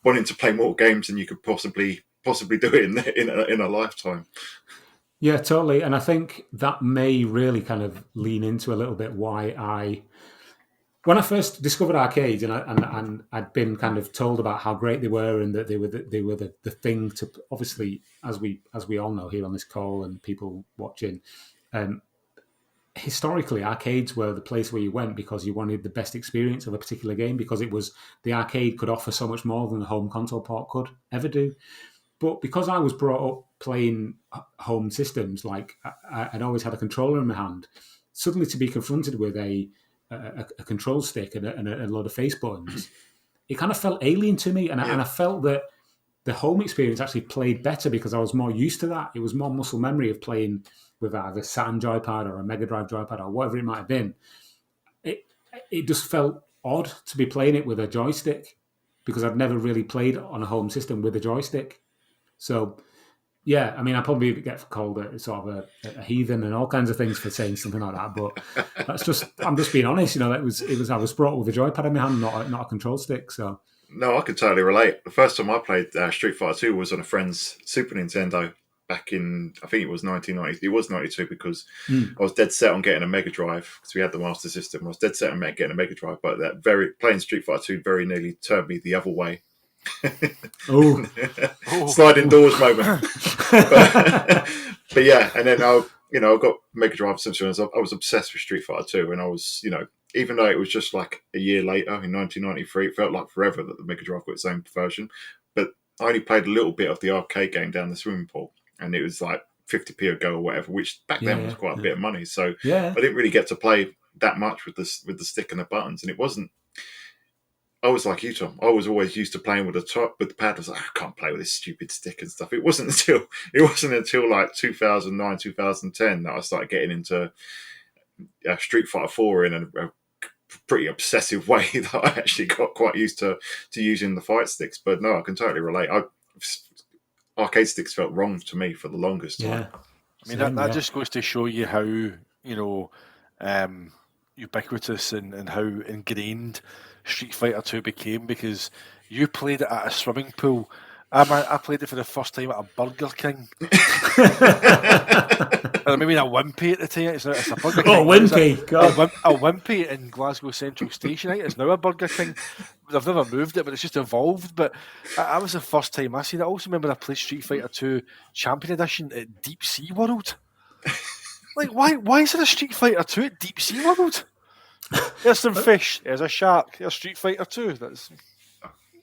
wanting to play more games than you could possibly do it in a lifetime. Yeah, totally. And I think that may really kind of lean into a little bit why when I first discovered arcades, and I'd been kind of told about how great they were, and that they were the thing to, obviously, as we all know here on this call and people watching, historically arcades were the place where you went because you wanted the best experience of a particular game, because it was the arcade could offer so much more than the home console port could ever do. But because I was brought up playing home systems, like I'd always had a controller in my hand, suddenly to be confronted with a control stick and a load of face buttons, it kind of felt alien to me. And I felt that the home experience actually played better because I was more used to that. It was more muscle memory of playing with either Saturn joypad or a Mega Drive joypad or whatever it might have been. It just felt odd to be playing it with a joystick because I'd never really played on a home system with a joystick. So, yeah, I mean, I probably get called sort of a heathen and all kinds of things for saying something like that, but I'm just being honest. It was I was brought up with a joypad in my hand, not a control stick. So, no, I can totally relate. The first time I played Street Fighter 2 was on a friend's Super Nintendo back in, I think it was 1990. It was 92 because I was dead set on getting a Mega Drive because we had the Master System. I was dead set on getting a Mega Drive, but playing Street Fighter 2 very nearly turned me the other way. Sliding doors moment. but yeah, and then I got Mega Drive essentially. I was obsessed with Street Fighter 2, and I was, even though it was just like a year later in 1993, it felt like forever that the Mega Drive got its own version. But I only played a little bit of the arcade game down the swimming pool, and it was like 50p a go or whatever, which back then was quite a bit of money. So I didn't really get to play that much with the stick and the buttons, and it wasn't. I was like you, Tom. I was always used to playing with the pad. I was like, I can't play with this stupid stick and stuff. It wasn't until like 2009, 2010 that I started getting into Street Fighter 4 in a pretty obsessive way that I actually got quite used to using the fight sticks. But no, I can totally relate. Arcade sticks felt wrong to me for the longest time. I mean, that just goes to show you how ubiquitous and how ingrained Street Fighter 2 became, because you played it at a swimming pool. I played it for the first time at a Burger King. Or maybe a Wimpy at the time. It's a Burger King. Oh, Wimpy! A Wimpy in Glasgow Central Station. It's now a Burger King. They've never moved it, but it's just evolved. But that was the first time I seen it. I also remember I played Street Fighter 2 Champion Edition at Deep Sea World. Like, why is there a Street Fighter 2 at Deep Sea World? There's some fish. There's a shark. There's Street Fighter 2.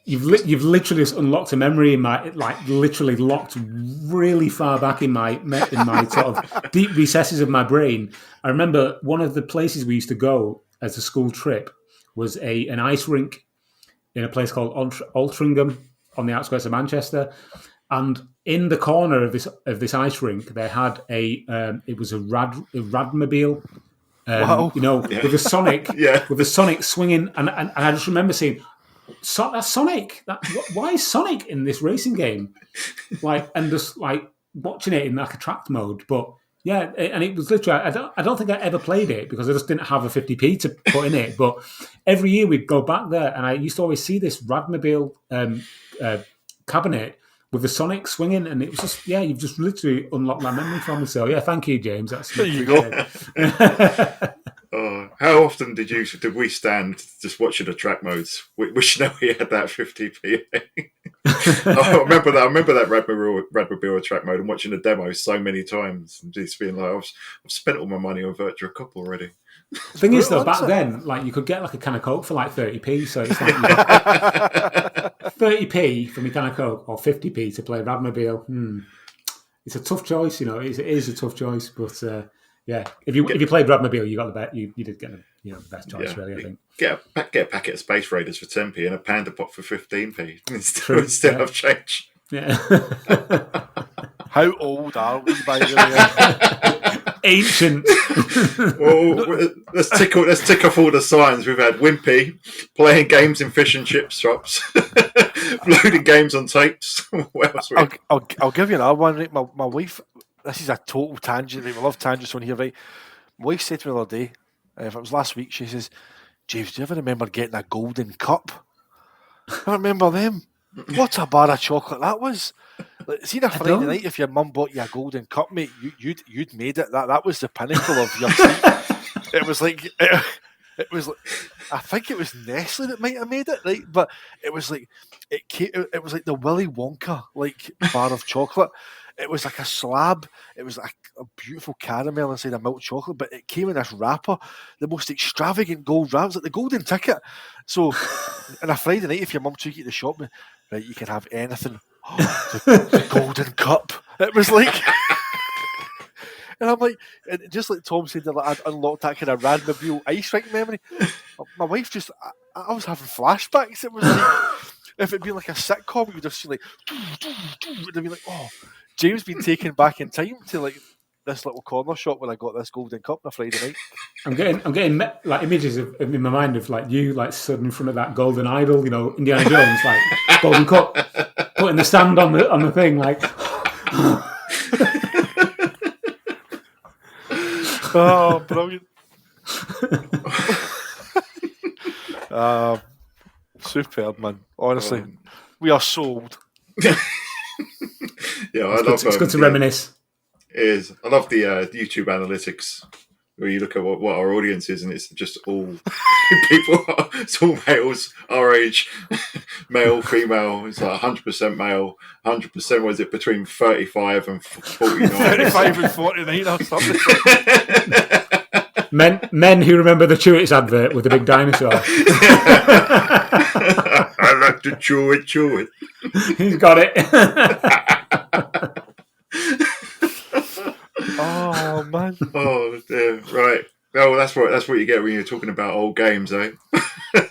You've literally just unlocked a memory in my, literally locked really far back in my sort of deep recesses of my brain. I remember one of the places we used to go as a school trip was an ice rink in a place called Altrincham on the outskirts of Manchester, and in the corner of this ice rink they had it was a Radmobile. Wow. With a Sonic, with a Sonic swinging, and I just remember seeing that's Sonic. Why is Sonic in this racing game? And just watching it in like a tracked mode. But yeah, and it was literally. I don't think I ever played it because I just didn't have a 50p to put in it. But every year we'd go back there, and I used to always see this Radmobile cabinet with the Sonic swinging, and it was just, you've just literally unlocked that memory for me. So, thank you, James. There you go. How often did we stand just watching the track modes? We had that 50p. I remember that Radmobile track mode and watching the demo so many times and just being like, I've spent all my money on Virtua Cop already. The thing is, though, back then, you could get a can of Coke for 30p, so it's 30p for me can of Coke or 50p to play Radmobile. It's a tough choice, it is a tough choice, but Yeah, if you played Radmobile, you got the best. You did get the best choice, really. I think get a packet of Space Raiders for 10p and a Panda Pop for 15p. Instead of change. Yeah. How old are we, by the way? Ancient. Well, let's tick off all the signs. We've had Wimpy playing games in fish and chips shops, loading games on tapes. What else? I'll give you another one. Right? My wife. This is a total tangent. Right? We love tangents on here, right? My wife said to me the other day, if it was last week, she says, "James, do you ever remember getting a golden cup?" I remember them. What a bar of chocolate that was! Like, see, a Friday night, if your mum bought you a golden cup, mate, you'd made it. That was the pinnacle of your treat. It was like. It was like, I think it was Nestle that might have made it, right? But it was like it was like the Willy Wonka like bar of chocolate. It was like a slab. It was like a beautiful caramel inside a milk chocolate, but it came in this wrapper, the most extravagant gold wrap. It was like the golden ticket. So, on a Friday night, if your mum took you to the shop, right, you can have anything. The golden cup. It was like. And I'm like, and just like Tom said, I'd unlocked that kind of Radmobile ice rink memory. My wife just, I was having flashbacks. It was like, if it'd been like a sitcom, you'd have seen like, it'd be like, oh, James been taken back in time to like this little corner shop where I got this golden cup on a Friday night. I'm getting like images in my mind of like you like stood in front of that golden idol, Indiana Jones, like golden cup, putting the stand on the thing, like. Oh, brilliant. Superb, man. Honestly, we are sold. Yeah, it's good to reminisce. It is. I love the YouTube analytics where you look at what our audience is, and it's just all people. It's all males our age, male, female. It's like 100% male. 100% was it between 35 and 49? 35 and 49 or something. Men who remember the Chewits advert with the big dinosaur. I like to chew it. He's got it. Oh man! Oh dear. Right. Oh, that's what you get when you're talking about old games, eh?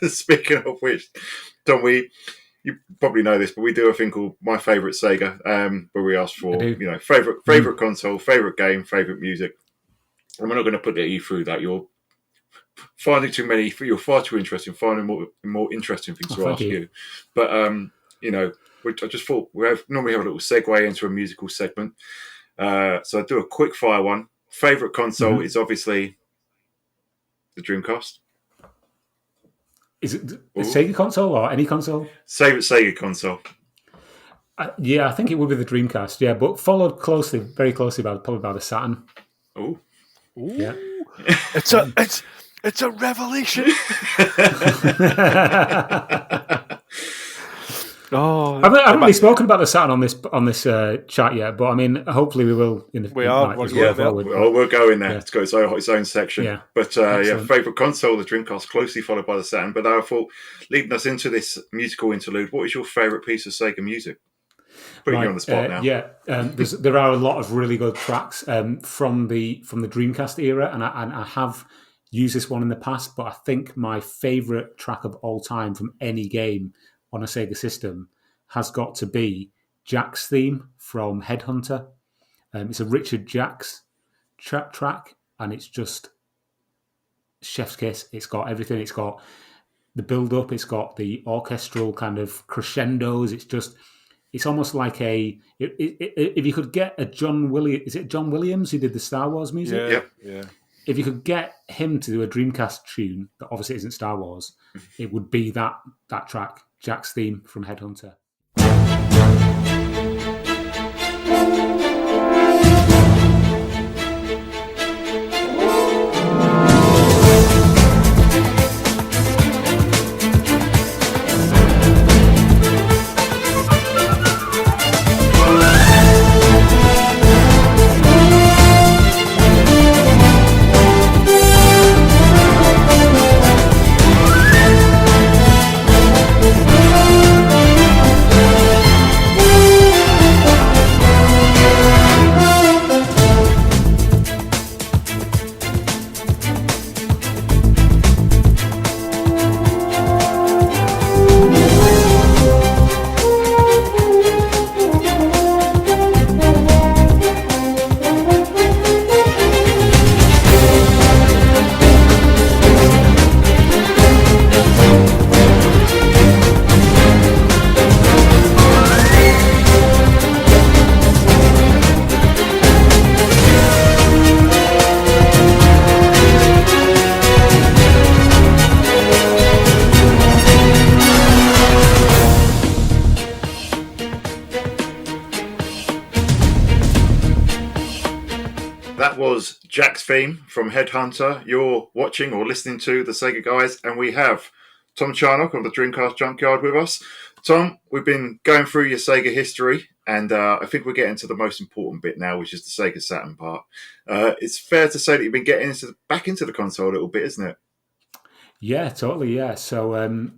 Speaking of which, Tom, you probably know this, but we do a thing called My Favourite Sega, where we ask for favourite console, favourite game, favourite music. And we're not going to put you through that. You're finding too many. You're far too interested in finding more interesting things to ask you. But I just thought we normally have a little segue into a musical segment. So I do a quick fire one. Favorite console is obviously the Dreamcast. Is it a Sega console or any console? Favorite Sega console. Yeah, I think it would be the Dreamcast. Yeah, but followed very closely probably by the Saturn. Oh, yeah. It's a revelation. Oh, I haven't really spoken about the Saturn on this chat yet, but I mean, hopefully we will. We're going there. Yeah. It's got its own section. Yeah. But favorite console, the Dreamcast, closely followed by the Saturn. But I thought, leading us into this musical interlude, what is your favorite piece of Sega music? Putting you on the spot now. Yeah, there are a lot of really good tracks from the Dreamcast era, and I have used this one in the past. But I think my favorite track of all time from any game on a Sega system has got to be Jack's theme from Headhunter. It's a Richard Jacks track, and it's just chef's kiss. It's got everything. It's got the build-up. It's got the orchestral kind of crescendos. It's almost like if you could get a John Williams, is it John Williams who did the Star Wars music? Yeah. If you could get him to do a Dreamcast tune that obviously isn't Star Wars, it would be that track, Jack's theme from Headhunter. that was Jack's theme from Headhunter. You're watching or listening to the Sega Guys, and we have Tom Charnock of the Dreamcast Junkyard with us. Tom, we've been going through your Sega history, and I think we're getting to the most important bit now, which is the Sega Saturn part. It's fair to say that you've been getting back into the console a little bit, isn't it? Yeah, totally. Yeah. So,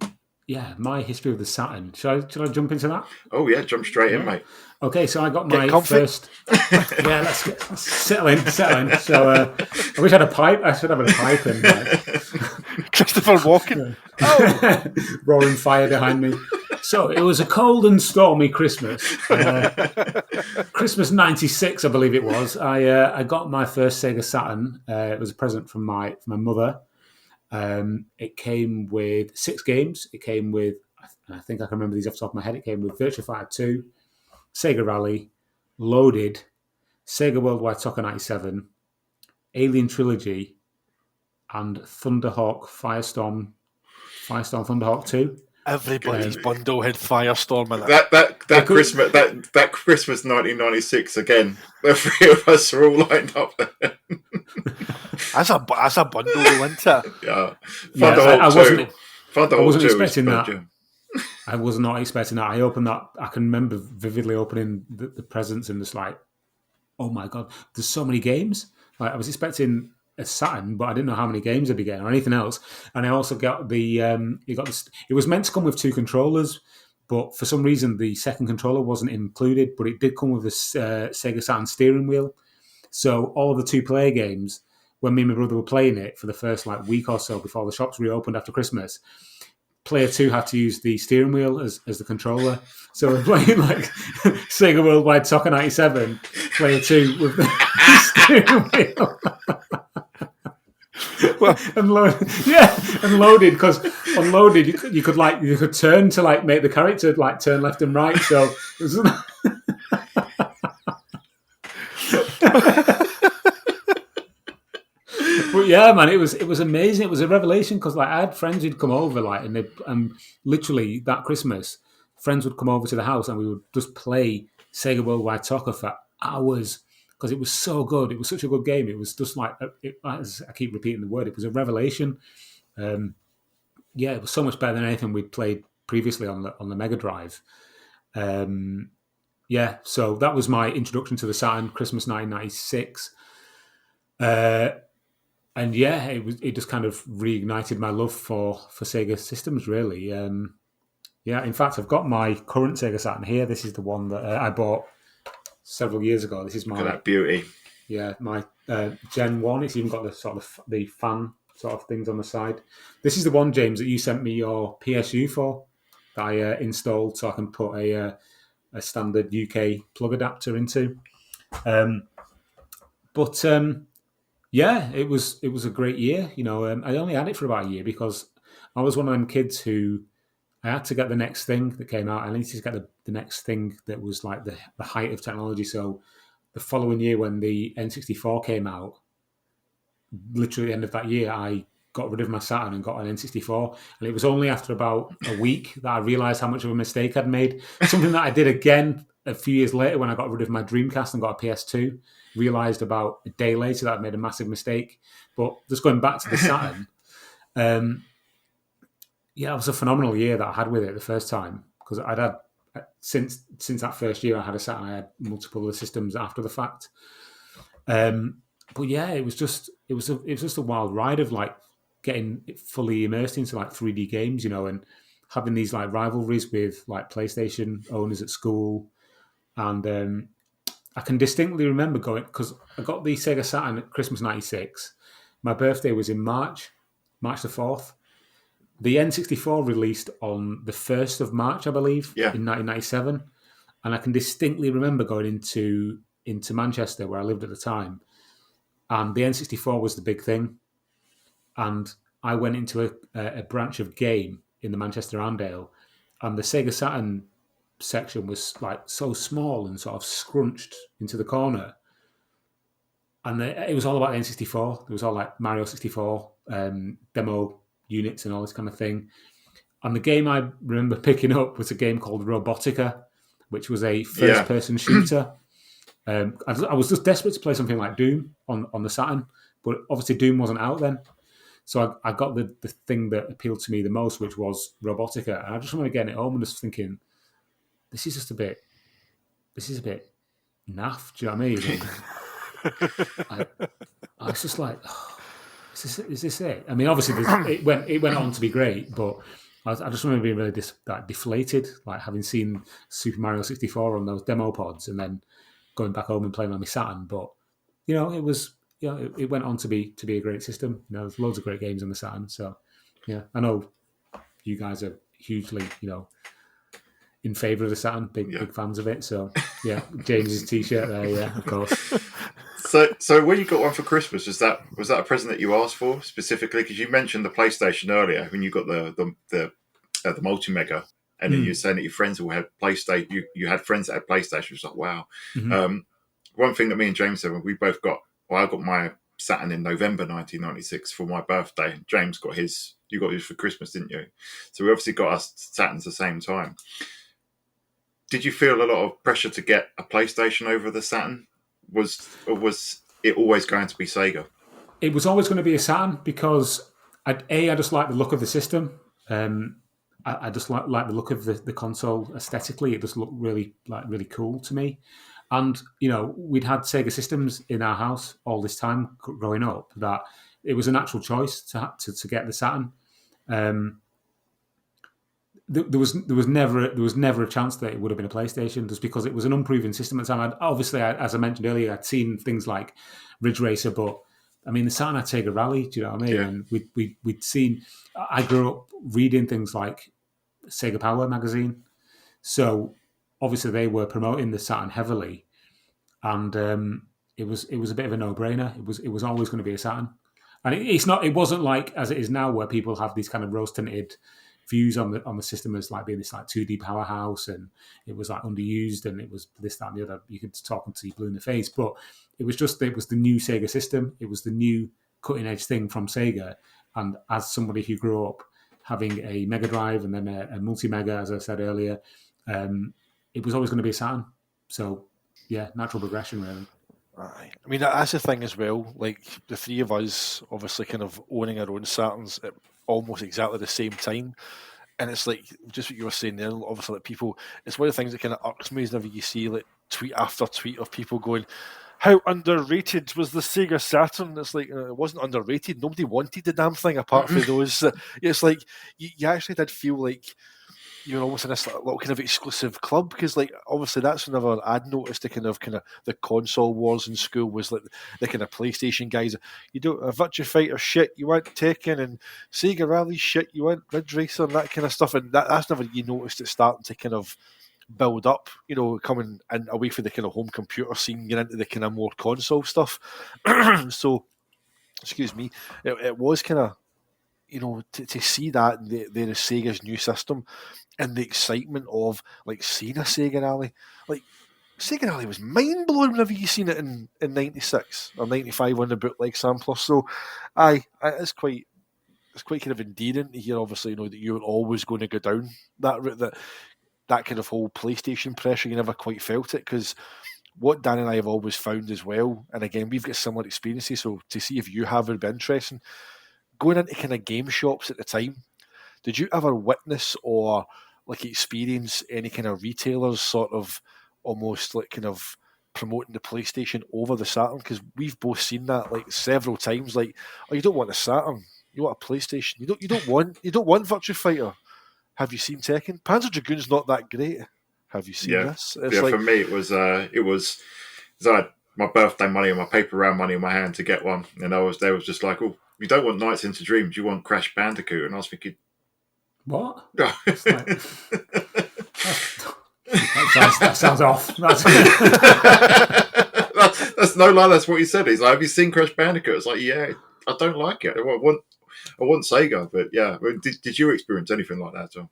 my history of the Saturn. Should I jump into that? Oh yeah, jump straight in, mate. Okay, so I got my first. Yeah, let's settle in. So I wish I had a pipe. I should have a pipe and Christopher Walken. Roaring fire behind me. So it was a cold and stormy Christmas. Christmas '96, I believe it was. I got my first Sega Saturn. It was a present from my mother. It came with 6 games. It came with, I think I can remember these off the top of my head. It came with Virtua Fighter 2, Sega Rally, Loaded, Sega Worldwide Soccer 97, Alien Trilogy, and Thunderhawk Firestorm Thunderhawk 2. Everybody's bundle had Firestorm in it. That Christmas 1996 again. The 3 of us are all lined up there. That's a bundle, isn't it? Yeah. I wasn't 2 expecting that. I was not expecting that. I opened that. I can remember vividly opening the presents and just like, oh my god, there's so many games. Like I was expecting a Saturn, but I didn't know how many games I'd be getting or anything else. And I also got it was meant to come with 2 controllers, but for some reason the second controller wasn't included. But it did come with a Sega Saturn steering wheel. So all of the 2-player games, when me and my brother were playing it for the first week or so before the shops reopened after Christmas, player 2 had to use the steering wheel as the controller. So we're playing Sega Worldwide Soccer 97, player 2 with the steering wheel. And loaded, because on Loaded you could turn to make the character turn left and right. So it was but yeah, man, it was amazing. It was a revelation because I had friends who'd come over and literally that Christmas, friends would come over to the house and we would just play Sega Worldwide Soccer for hours because it was so good. It was such a good game. It was just as I keep repeating the word, it was a revelation. It was so much better than anything we'd played previously on the Mega Drive. So that was my introduction to the Saturn, Christmas 1996. It just kind of reignited my love for Sega systems, really. In fact, I've got my current Sega Saturn here. This is the one that I bought several years ago. This is my... Look at that beauty. Yeah, my Gen 1. It's even got the fan sort of things on the side. This is the one, James, that you sent me your PSU for, that I installed so I can put a standard UK plug adapter into. It was a great year. I only had it for about a year because I was one of them kids who I had to get the next thing that came out. I needed to get the next thing that was like the height of technology. So the following year when the N64 came out, literally at the end of that year, I got rid of my Saturn and got an N64. And it was only after about a week that I realised how much of a mistake I'd made. Something that I did again a few years later when I got rid of my Dreamcast and got a PS2. Realised about a day later that I'd made a massive mistake. But just going back to the Saturn, it was a phenomenal year that I had with it the first time because I'd had since that first year I had a Saturn. I had multiple other systems after the fact. It was just a wild ride of getting fully immersed into 3D games, and having these rivalries with PlayStation owners at school, and I can distinctly remember going because I got the Sega Saturn at Christmas '96. My birthday was in March the 4th. The N64 released on the 1st of March, I believe, in 1997. And I can distinctly remember going into Manchester, where I lived at the time. And the N64 was the big thing. And I went into a branch of Game in the Manchester Arndale. And the Sega Saturn section was so small and sort of scrunched into the corner. And it was all about the N64. It was all Mario 64, demo units and all this kind of thing. And the game I remember picking up was a game called Robotica, which was a first-person shooter. I was just desperate to play something like Doom on the Saturn, but obviously Doom wasn't out then. So I got the thing that appealed to me the most, which was Robotica. And I just remember getting it home and just thinking, this is a bit naff. Do you know what I mean? I was just like, oh, is this it? I mean, obviously it went on to be great, but I just remember being really deflated, like having seen Super Mario 64 on those demo pods and then going back home and playing on my Saturn. But it was. It went on to be a great system. There's loads of great games on the Saturn. So, yeah, I know you guys are hugely, in favour of the Saturn, big fans of it. So, yeah, James's T-shirt there, yeah, of course. So when you got one for Christmas, was that a present that you asked for specifically? Because you mentioned the PlayStation earlier when you got the multi mega, and then you were saying that your friends all had PlayStation. You had friends that had PlayStation. It was like, wow. Mm-hmm. One thing that me and James said, we both got. Well, I got my Saturn in November 1996 for my birthday. James got his. You got his for Christmas, didn't you? So we obviously got our Saturns at the same time. Did you feel a lot of pressure to get a PlayStation over the Saturn? Was it always going to be Sega? It was always going to be a Saturn because I just like the look of the system. I just like the look of the console aesthetically. It just looked really cool to me. And, we'd had Sega systems in our house all this time growing up that it was a natural choice to get the Saturn. There was never a chance that it would have been a PlayStation just because it was an unproven system at the time. Obviously, as I mentioned earlier, I'd seen things like Ridge Racer, but I mean, the Saturn had Sega Rally, do you know what I mean? Yeah. And we'd seen, I grew up reading things like Sega Power magazine. So obviously they were promoting the Saturn heavily, and it was a bit of a no-brainer. It was always going to be a Saturn, and it wasn't like as it is now where people have these kind of rose-tinted views on the system as like being this like 2D powerhouse, and it was like underused, and it was this, that, and the other. You could talk until you blue in the face, but it was the new Sega system. It was the new cutting-edge thing from Sega, and as somebody who grew up having a Mega Drive and then a multi-mega, as I said earlier, it was always going to be a Saturn. So, yeah, natural progression, really. Right. I mean, that's the thing as well. Like, the three of us obviously kind of owning our own Saturns at almost exactly the same time. And it's like, just what you were saying there, obviously, like people, it's one of the things that kind of irks me is whenever you see like tweet after tweet of people going, how underrated was the Sega Saturn? It's like, it wasn't underrated. Nobody wanted the damn thing apart from those. It's like, you actually did feel like you're almost in this little kind of exclusive club, because like obviously that's whenever I'd noticed the kind of the console wars in school was like the kind of PlayStation guys. You don't Virtua Fighter shit, you want Tekken, and Sega Rally shit, you want Ridge Racer and that kind of stuff, and that's never you noticed it starting to kind of build up, coming in away from the kind of home computer scene, get into the kind of more console stuff. So, excuse me, it was kind of, to see that there is Sega's new system and the excitement of like seeing a Sega Rally. Like, Sega Rally was mind blowing whenever you seen it in 96 or 95 on the bootleg sampler. So, it's quite kind of endearing to hear, obviously, that you're always going to go down that route, that kind of whole PlayStation pressure. You never quite felt it, because what Dan and I have always found as well, and again, we've got similar experiences, so to see if you have would be interesting. Going into kind of game shops at the time, did you ever witness or like experience any kind of retailers sort of almost like kind of promoting the PlayStation over the Saturn? Because we've both seen that like several times. Like, oh, you don't want a Saturn, you want a PlayStation. You don't want Virtua Fighter. Have you seen Tekken? Panzer Dragoon's not that great. Have you seen this? It's like, for me, it was I had my birthday money and my paper round money in my hand to get one, and they was just like, oh, you don't want Nights into Dreams, you want Crash Bandicoot. And I was thinking, what? That sounds off. That's no lie. That's what he said. He's like, have you seen Crash Bandicoot? It's like, yeah, I don't like it. I want Sega, but yeah. Did you experience anything like that at all?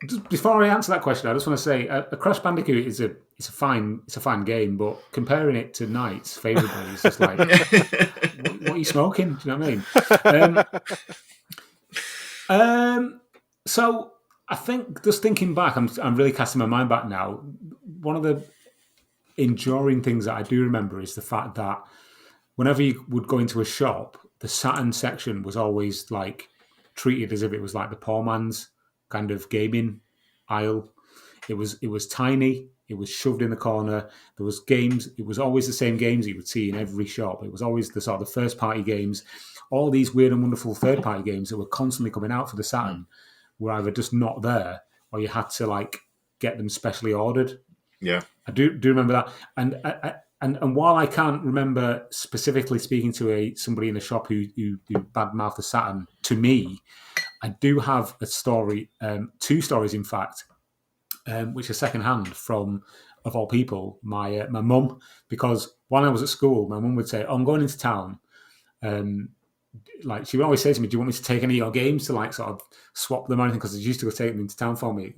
Just before I answer that question, I just want to say a Crash Bandicoot is a fine game, but comparing it to Knights favourably is just like, what are you smoking? Do you know what I mean? So I think, just thinking back, I'm really casting my mind back now. One of the enduring things that I do remember is the fact that whenever you would go into a shop, the Saturn section was always like treated as if it was like the poor man's kind of gaming aisle. It was tiny. It was shoved in the corner. There was games. It was always the same games you would see in every shop. It was always the sort of the first party games. All these weird and wonderful third party games that were constantly coming out for the Saturn were either just not there, or you had to like get them specially ordered. Yeah, I do remember that. And while I can't remember specifically speaking to somebody in a shop who badmouthed the Saturn to me, I do have a story, 2 stories in fact, which are secondhand from, of all people, my mum. Because when I was at school, my mum would say, "Oh, I'm going into town." Like she would always say to me, "Do you want me to take any of your games to like sort of swap them or anything?" Because she used to go take them into town for me.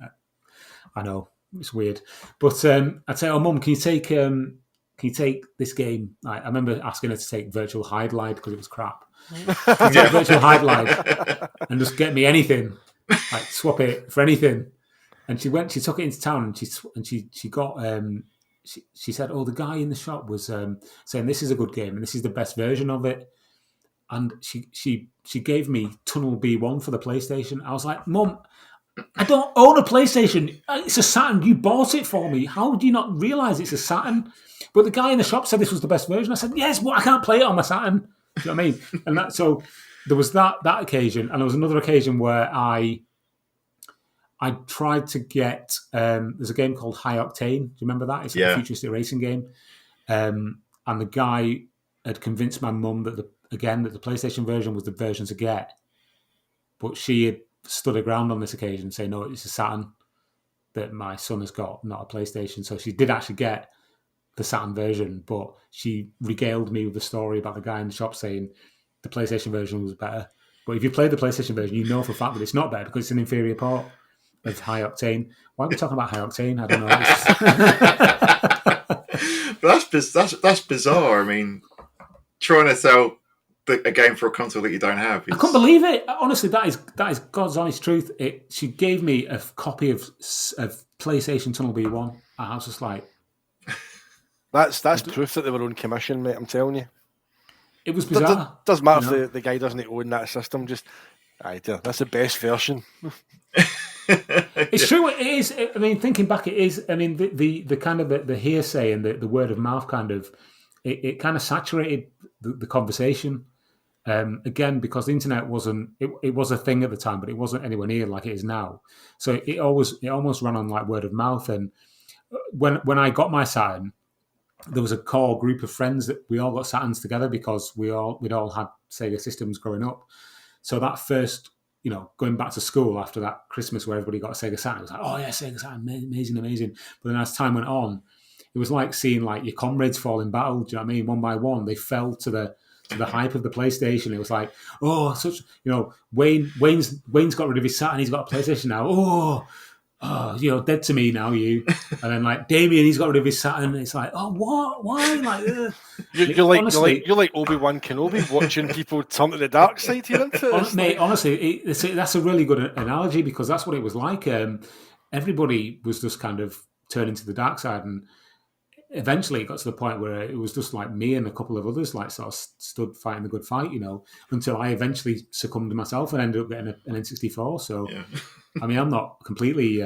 I know it's weird, but I'd say, "Oh, Mum, can you take this game?" I remember asking her to take Virtual Hide because it was crap. Take Virtual Hide and just get me anything, like swap it for anything. And she took it into town, and she got she said, "Oh, the guy in the shop was saying this is a good game and this is the best version of it." And she gave me Tunnel B1 for the PlayStation. I was like, "Mum, I don't own a PlayStation. It's a Saturn. You bought it for me. How do you not realise it's a Saturn?" But the guy in the shop said this was the best version. I said, "Yes, but I can't play it on my Saturn." Do you know what I mean? And so there was that occasion, and there was another occasion where I tried to get. There's a game called High Octane. Do you remember that? It's a futuristic racing game. And the guy had convinced my mum that the PlayStation version was the version to get, but she had stood her ground on this occasion, saying, "No, it's a Saturn that my son has got, not a PlayStation." So she did actually get the Saturn version, but she regaled me with the story about the guy in the shop saying the PlayStation version was better. But if you play the PlayStation version, you know for a fact that it's not better because it's an inferior port of High Octane. Why are we talking about High Octane? I don't know. But that's bizarre. I mean, trying to sell a game for a console that you don't have. I couldn't believe it. Honestly, that is God's honest truth. She gave me a copy of PlayStation Tunnel B1. And I was just like, that's proof that they were on commission, mate. I'm telling you, it was bizarre. Doesn't matter if the guy doesn't own that system. Just, that's the best version. It's true. It is. I mean, thinking back, it is. I mean, the kind of the hearsay and the word of mouth kind of it kind of saturated the conversation. Again, because the internet wasn't. It was a thing at the time, but it wasn't anywhere near like it is now. So it almost ran on like word of mouth. And when I got my Saturn, there was a core group of friends that we all got Saturns together because we'd all had Sega systems growing up. So that first, going back to school after that Christmas where everybody got a Sega Saturn, it was like, "Oh yeah, Sega Saturn, amazing." But then as time went on, it was like seeing like your comrades fall in battle. Do you know what I mean? One by one, they fell to the hype of the PlayStation. It was like, "Oh, such Wayne's got rid of his Saturn, he's got a PlayStation now. Oh, dead to me now, you." And then like Damien, he's got rid of his Saturn. It's like, "Oh, what? Why?" Like, you're like Obi-Wan Kenobi watching people turn to the dark side here, isn't it? Mate, honestly, that's a really good analogy because that's what it was like. Everybody was just kind of turning to the dark side, and eventually it got to the point where it was just like me and a couple of others like sort of stood fighting the good fight, until I eventually succumbed myself and ended up getting an N64. So, yeah. I mean, I'm not completely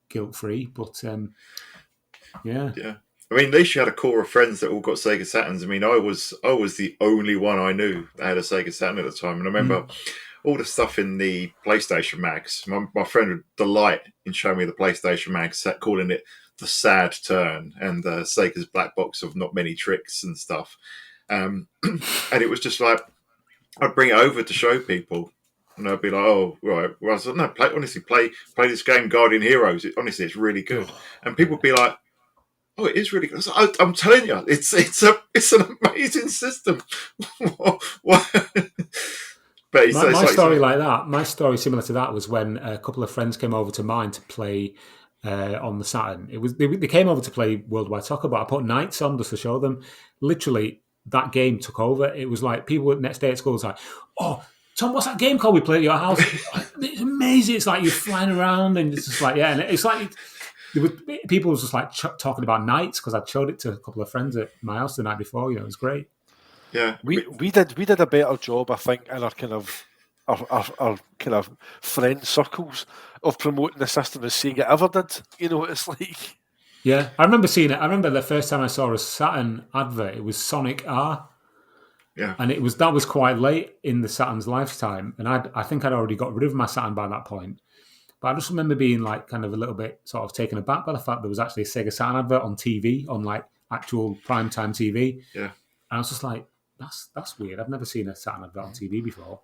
guilt-free, but yeah. I mean, at least you had a core of friends that all got Sega Saturns. I mean, I was the only one I knew that had a Sega Saturn at the time, and I remember all the stuff in the PlayStation mags. My friend would delight in showing me the PlayStation mags, calling it the sad turn and Sega's black box of not many tricks and stuff. And it was just like, I'd bring it over to show people and I'd be like, "Oh, right." Well, I said, "No, play this game, Guardian Heroes. Honestly, it's really good." And people would be like, "Oh, it is really good." I'm telling you, it's an amazing system. But my story like that, my story similar to that was when a couple of friends came over to mine to play on the Saturn. They came over to play Worldwide Soccer, but I put Knights on just to show them. Literally, that game took over. It was like people the next day at school was like, "Oh, Tom, what's that game called we play at your house?" It's amazing. It's like you're flying around and it's just like, yeah, and it's like there was people was just like talking about nights because I'd showed it to a couple of friends at my house the night before. It was great. Yeah, we did a better job, I think, in our kind of our kind of friend circles of promoting the system as Sega ever did. It's like. Yeah, I remember seeing it. I remember the first time I saw a Saturn advert. It was Sonic R. Yeah, and that was quite late in the Saturn's lifetime, and I think I'd already got rid of my Saturn by that point. But I just remember being like kind of a little bit sort of taken aback by the fact there was actually a Sega Saturn advert on TV, on like actual primetime TV. yeah. And I was just like, that's weird. I've never seen a Saturn advert on TV before.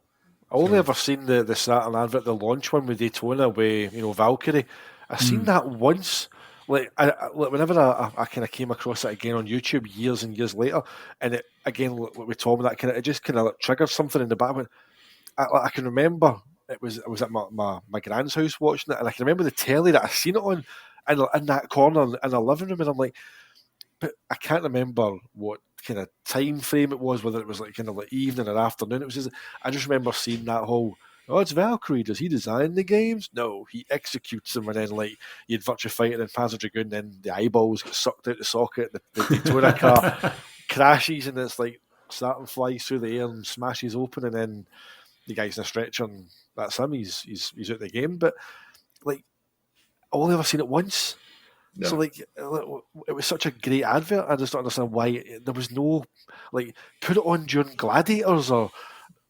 I only ever seen the Saturn advert, the launch one with Daytona, with Valkyrie. I seen that once. Like, whenever I kind of came across it again on YouTube years and years later, and it again with Tom, that it just kind of like triggered something in the back. I can remember I was at my grand's house watching it, and I can remember the telly that I seen it on, in that corner in the living room, and I'm like, but I can't remember what kind of time frame it was, whether it was like kind of like evening or afternoon. It was just, I just remember seeing that whole, oh, it's Valkyrie. Does he design the games? No, he executes them, and then like you'd Virtua Fighter and Panzer Dragoon, then the eyeballs get sucked out the socket, the Daytona car crashes, and it's like Saturn flies through the air and smashes open, and then the guy's in a stretcher, and that's him. He's out the game. But like, I've only ever seen it once. No. So like, it was such a great advert. I just don't understand why there was no like put it on during Gladiators or.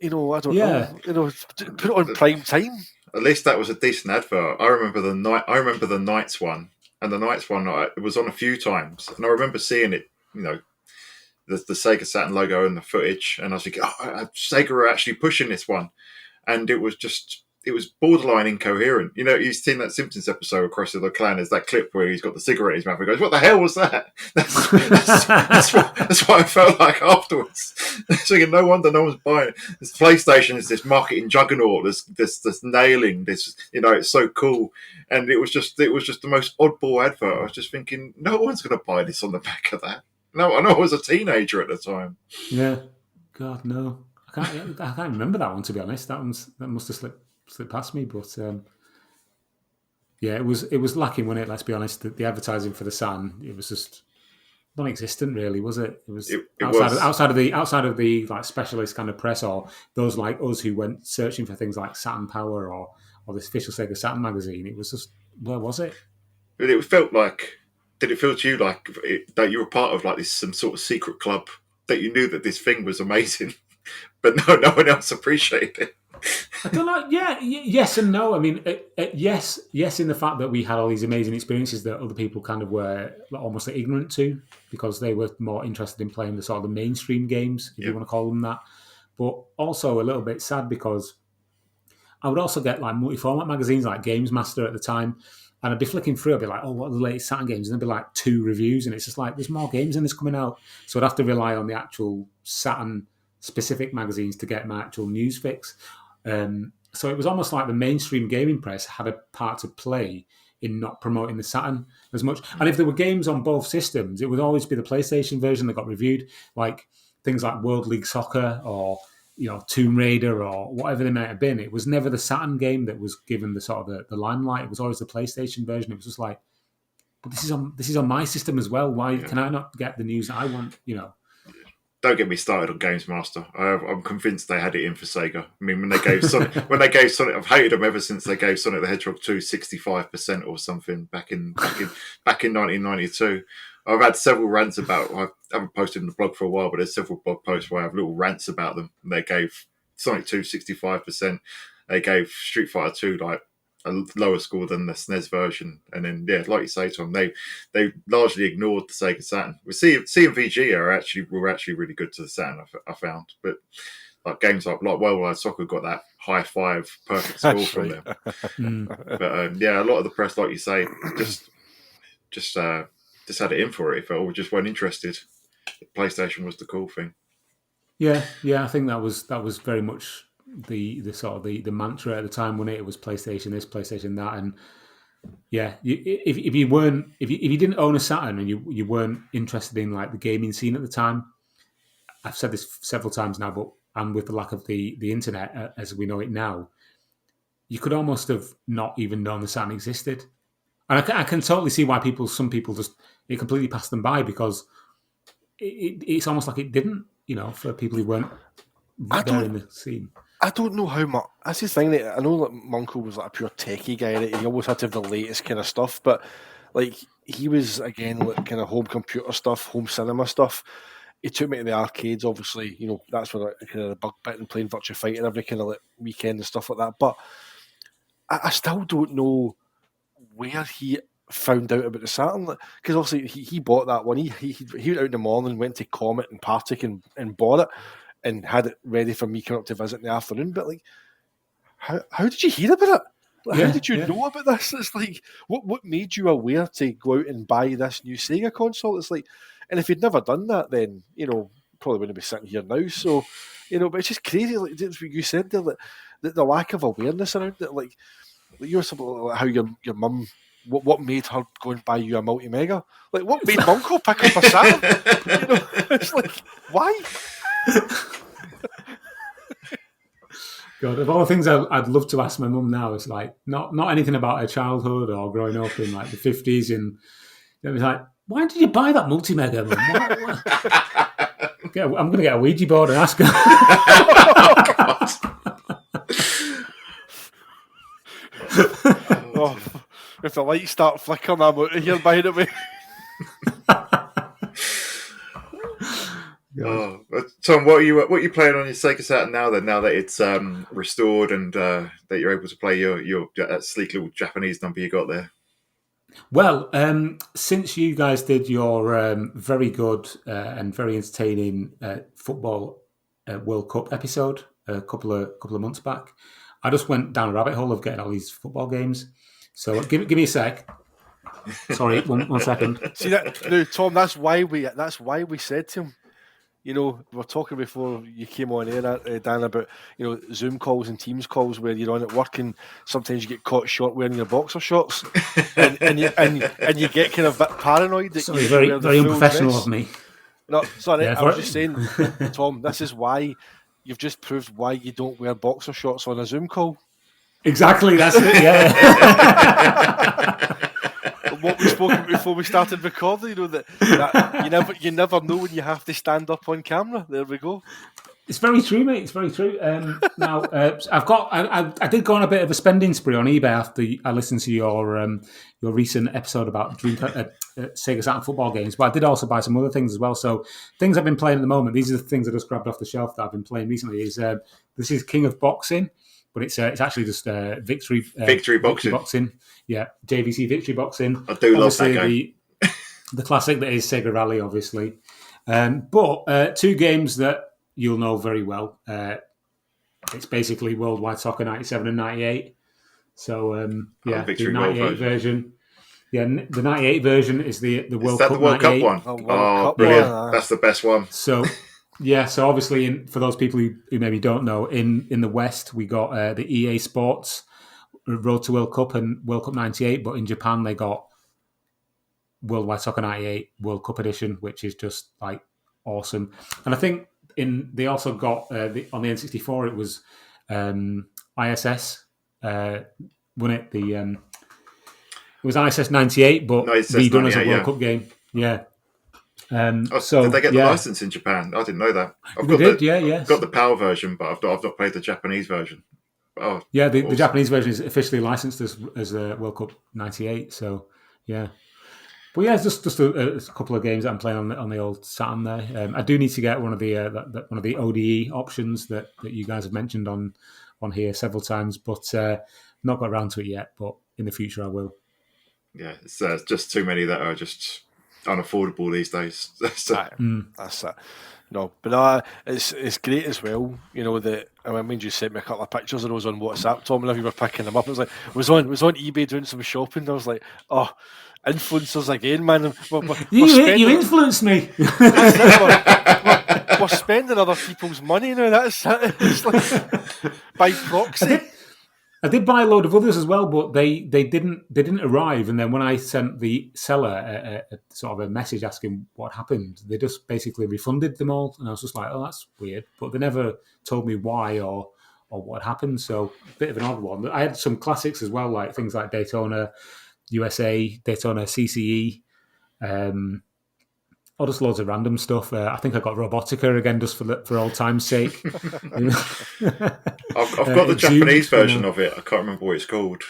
I don't know. Put it on prime time. At least that was a decent advert. I remember the Knights one, and the Knights one it was on a few times, and I remember seeing it. The Sega Saturn logo and the footage, and I was thinking, Sega are actually pushing this one, and it was borderline incoherent. You've seen that Simpsons episode of Cross of the Clan. There's that clip where he's got the cigarette in his mouth and goes, "What the hell was that?" That's what I felt like afterwards. So no wonder no one's buying it. This PlayStation is this marketing juggernaut. This nailing this. It's so cool, and it was just the most oddball advert. I was just thinking, no one's going to buy this on the back of that. No, I know I was a teenager at the time. Yeah, God no, I can't remember that one, to be honest. That must have slipped past me, but yeah, it was lacking, wasn't it? Let's be honest. The advertising for the Saturn, it was just non-existent, really, was it? It was outside of the like specialist kind of press, or those like us who went searching for things like Saturn Power or this official Sega Saturn magazine. It was just, where was it? But it felt like. Did it feel to you like that you were part of like some sort of secret club, that you knew that this thing was amazing, but no one else appreciated it? I don't know. Yeah, yes and no. I mean, yes, in the fact that we had all these amazing experiences that other people kind of were almost ignorant to, because they were more interested in playing the sort of the mainstream games, if you want to call them that. But also a little bit sad because I would also get like multi-format magazines like Games Master at the time. And I'd be flicking through, I'd be like, oh, what are the latest Saturn games? And there'd be like 2 reviews, and it's just like, there's more games than this coming out. So I'd have to rely on the actual Saturn-specific magazines to get my actual news fix. So it was almost like the mainstream gaming press had a part to play in not promoting the Saturn as much. And if there were games on both systems, it would always be the PlayStation version that got reviewed, like things like World League Soccer or Tomb Raider or whatever they might have been. It was never the Saturn game that was given the sort of the limelight. It was always the PlayStation version. It was just like, but this is on my system as well. Why can I not get the news that I want? Don't get me started on Games Master. I'm convinced they had it in for Sega. I mean, when they gave Sonic, I've hated them ever since they gave Sonic the Hedgehog 2 65% or something back in 1992. I've had several rants about. I haven't posted in the blog for a while, but there's several blog posts where I have little rants about them. And they gave Sonic 2 65%. They gave Street Fighter 2 like a lower score than the SNES version, and then like you say, Tom, they largely ignored the Sega Saturn. We see and VG were actually really good to the Saturn. I found, but like games like World Wide Soccer got that high 5 perfect score from them. But a lot of the press, like you say, just had it in for it. If all just weren't interested, the PlayStation was the cool thing. Yeah, I think that was very much the sort of the mantra at the time, when it was PlayStation this, PlayStation that, and if you didn't own a Saturn and you weren't interested in like the gaming scene at the time, I've said this several times now, but and with the lack of the internet as we know it now, you could almost have not even known the Saturn existed. And I can totally see why some people just it completely passed them by because it's almost like it didn't, for people who weren't there in the scene. I don't know how much. That's the thing. That I know that my uncle was like a pure techie guy. Right? He always had to have the latest kind of stuff, but like he was again like kind of home computer stuff, home cinema stuff. He took me to the arcades. Obviously, that's where I kind of the bug bit and playing Virtua Fighter every kind of like weekend and stuff like that. But I still don't know where he found out about the Saturn, because obviously he bought that one. He went out in the morning, went to Comet and Partick and bought it. And had it ready for me coming up to visit in the afternoon. But like, how did you hear about it? Like, how did you know about this? It's like, what made you aware to go out and buy this new Sega console? It's like, and if you'd never done that, then probably wouldn't be sitting here now. So, but it's just crazy. Like that's what you said there, the lack of awareness around it. Like you're something like how your mum. What made her go and buy you a multi-mega? Like, what made Mum go pick up a Saturn? It's like, why? God, of all the things I'd love to ask my mum now, it's like not anything about her childhood or growing up in like the 50s, and it was like, why did you buy that multi-mega, Mum? I'm going to get a Ouija board and ask her. Oh, if the lights start flickering, I'm out of here, by the way. Tom, what are you playing on your Sega Saturn now? Then, now that it's restored and that you're able to play your that sleek little Japanese number you got there. Well, since you guys did your very good and very entertaining football World Cup episode a couple of months back, I just went down a rabbit hole of getting all these football games. So give me a sec. Sorry, one second. See that, no, Tom. That's why we said to him. We were talking before you came on air, Dan, about Zoom calls and Teams calls where you're on at work and sometimes you get caught short wearing your boxer shorts, and you get kind of a bit paranoid. That sorry, very unprofessional of me. No, sorry, yeah, I was just saying, Tom. This is why you've just proved why you don't wear boxer shorts on a Zoom call. Exactly, that's it. Yeah. What we spoke about before we started recording, that you never know when you have to stand up on camera. There we go. It's very true, mate. It's very true. Now, I did go on a bit of a spending spree on eBay after I listened to your recent episode about Sega Saturn football games, but I did also buy some other things as well. So things I've been playing at the moment, these are the things I just grabbed off the shelf that I've been playing recently. This is King of Boxing, but it's actually just Victory Boxing. Yeah, JVC Victory Boxing. I do love that game. The classic that is Sega Rally, obviously. But two games that you'll know very well. It's basically Worldwide Soccer 97 and 98. So, the 98 version. Yeah, the 98 version is the World Cup. Is that the World Cup one? Oh, brilliant. One. That's the best one. So, so obviously, for those people who maybe don't know, in the West, we got the EA Sports Road to World Cup and World Cup 98, but in Japan, they got Worldwide Soccer 98 World Cup Edition, which is just like awesome. And I think they also got on the N64, it was ISS, won it? It was ISS 98, but redone as a World Cup game. Yeah. So did they get the license in Japan? I didn't know that. I've got the PAL version, but I've not played the Japanese version. Oh, yeah, the Japanese version is officially licensed as World Cup 98. So yeah. But yeah, it's just a couple of games that I'm playing on the old Saturn there. I do need to get one of the ODE options that you guys have mentioned on here several times, but not got around to it yet. But in the future, I will. Yeah, it's just too many that are just unaffordable these days. That's it. No, but it's great as well. That I mean, you sent me a couple of pictures of those on WhatsApp, Tom, whenever you were picking them up. It was like was on eBay doing some shopping. I was like, oh. Influencers again, man. You influenced me. We're spending other people's money now. That's it. It's like by proxy. I did buy a load of others as well, but they didn't arrive. And then when I sent the seller a sort of a message asking what happened, they just basically refunded them all. And I was just like, oh, that's weird. But they never told me why or what happened. So a bit of an odd one. I had some classics as well, like things like Daytona. USA, Daytona, CCE. Or just loads of random stuff. I think I got Robotica again just for old time's sake. I've got the Japanese version of it. I can't remember what it's called.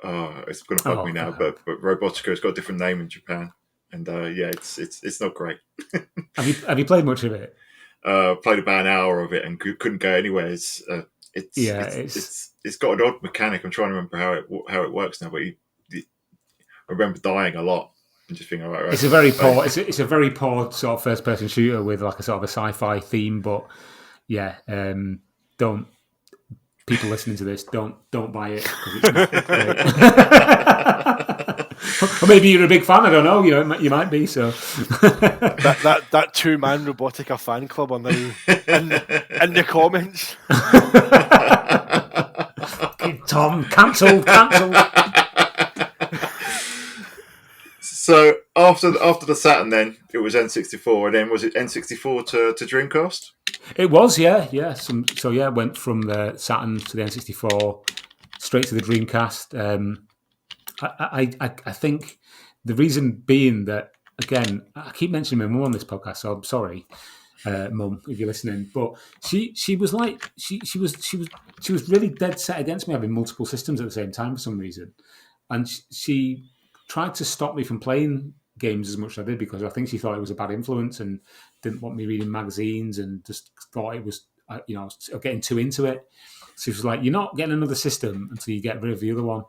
It's going to bug me now, but Robotica's got a different name in Japan, and it's not great. Have you played much of it? Played about an hour of it and couldn't go anywhere. It's got an odd mechanic. I'm trying to remember how it works now, but I remember dying a lot and just thinking, right. It's a very poor. It's a very poor sort of first person shooter with like a sort of a sci-fi theme, but yeah, don't. People listening to this, don't buy it. It's not great. Or maybe you're a big fan. I don't know. You might be. So that 2-man Robotica fan club are now in the comments. Tom, cancelled. So after the Saturn, then it was N64, and then was it N64 to Dreamcast? It was, yeah. Went from the Saturn to the N64 straight to the Dreamcast. I think the reason being that, again, I keep mentioning my mum on this podcast, so I'm sorry, Mum, if you're listening. But she was like she was really dead set against me having multiple systems at the same time for some reason, and she tried to stop me from playing games as much as I did because I think she thought it was a bad influence and didn't want me reading magazines and just thought it was, I was getting too into it. So she was like, "You're not getting another system until you get rid of the other one."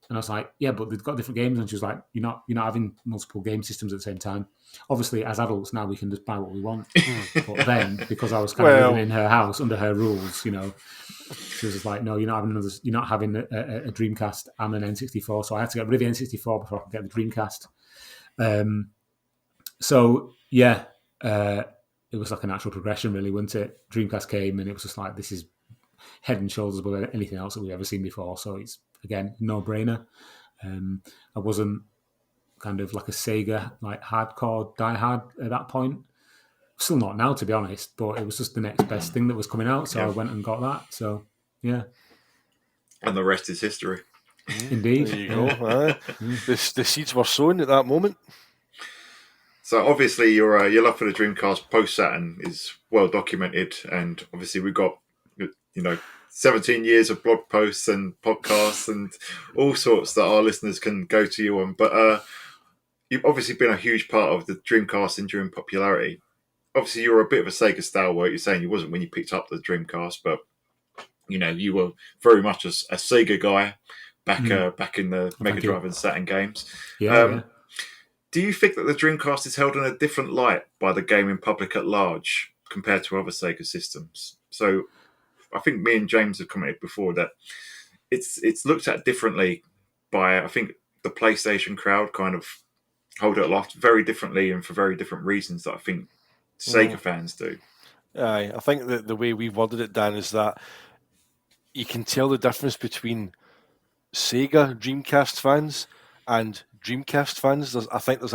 And I was like, "Yeah, but they've got different games." And she was like, "You're not having multiple game systems at the same time." Obviously, as adults now, we can just buy what we want. But then, because I was kind of living in her house under her rules, she was just like, "No, you're not having a Dreamcast and an N64." So I had to get rid of the N64 before I could get the Dreamcast. It was like a natural progression, really, wasn't it? Dreamcast came, and it was just like, this is head and shoulders above anything else that we've ever seen before. So it's, again, no-brainer. I wasn't kind of like a Sega, like hardcore diehard at that point. Still not now, to be honest, but it was just the next best thing that was coming out, so I went and got that. So, yeah. And the rest is history. Indeed. There you go. The seeds were sown at that moment. So obviously your love for the Dreamcast post Saturn is well documented, and obviously we've got 17 years of blog posts and podcasts and all sorts that our listeners can go to you on. But you've obviously been a huge part of the Dreamcast enduring popularity. Obviously, you're a bit of a Sega stalwart. You're saying you wasn't when you picked up the Dreamcast, but you were very much a Sega guy back in the Mega Drive and Saturn games. Yeah. Do you think that the Dreamcast is held in a different light by the gaming public at large compared to other Sega systems? So, I think me and James have commented before that it's looked at differently by, I think, the PlayStation crowd kind of hold it aloft very differently and for very different reasons that I think Sega fans do. Aye, I think that the way we worded it, Dan, is that you can tell the difference between Sega Dreamcast fans and Dreamcast fans. I think there's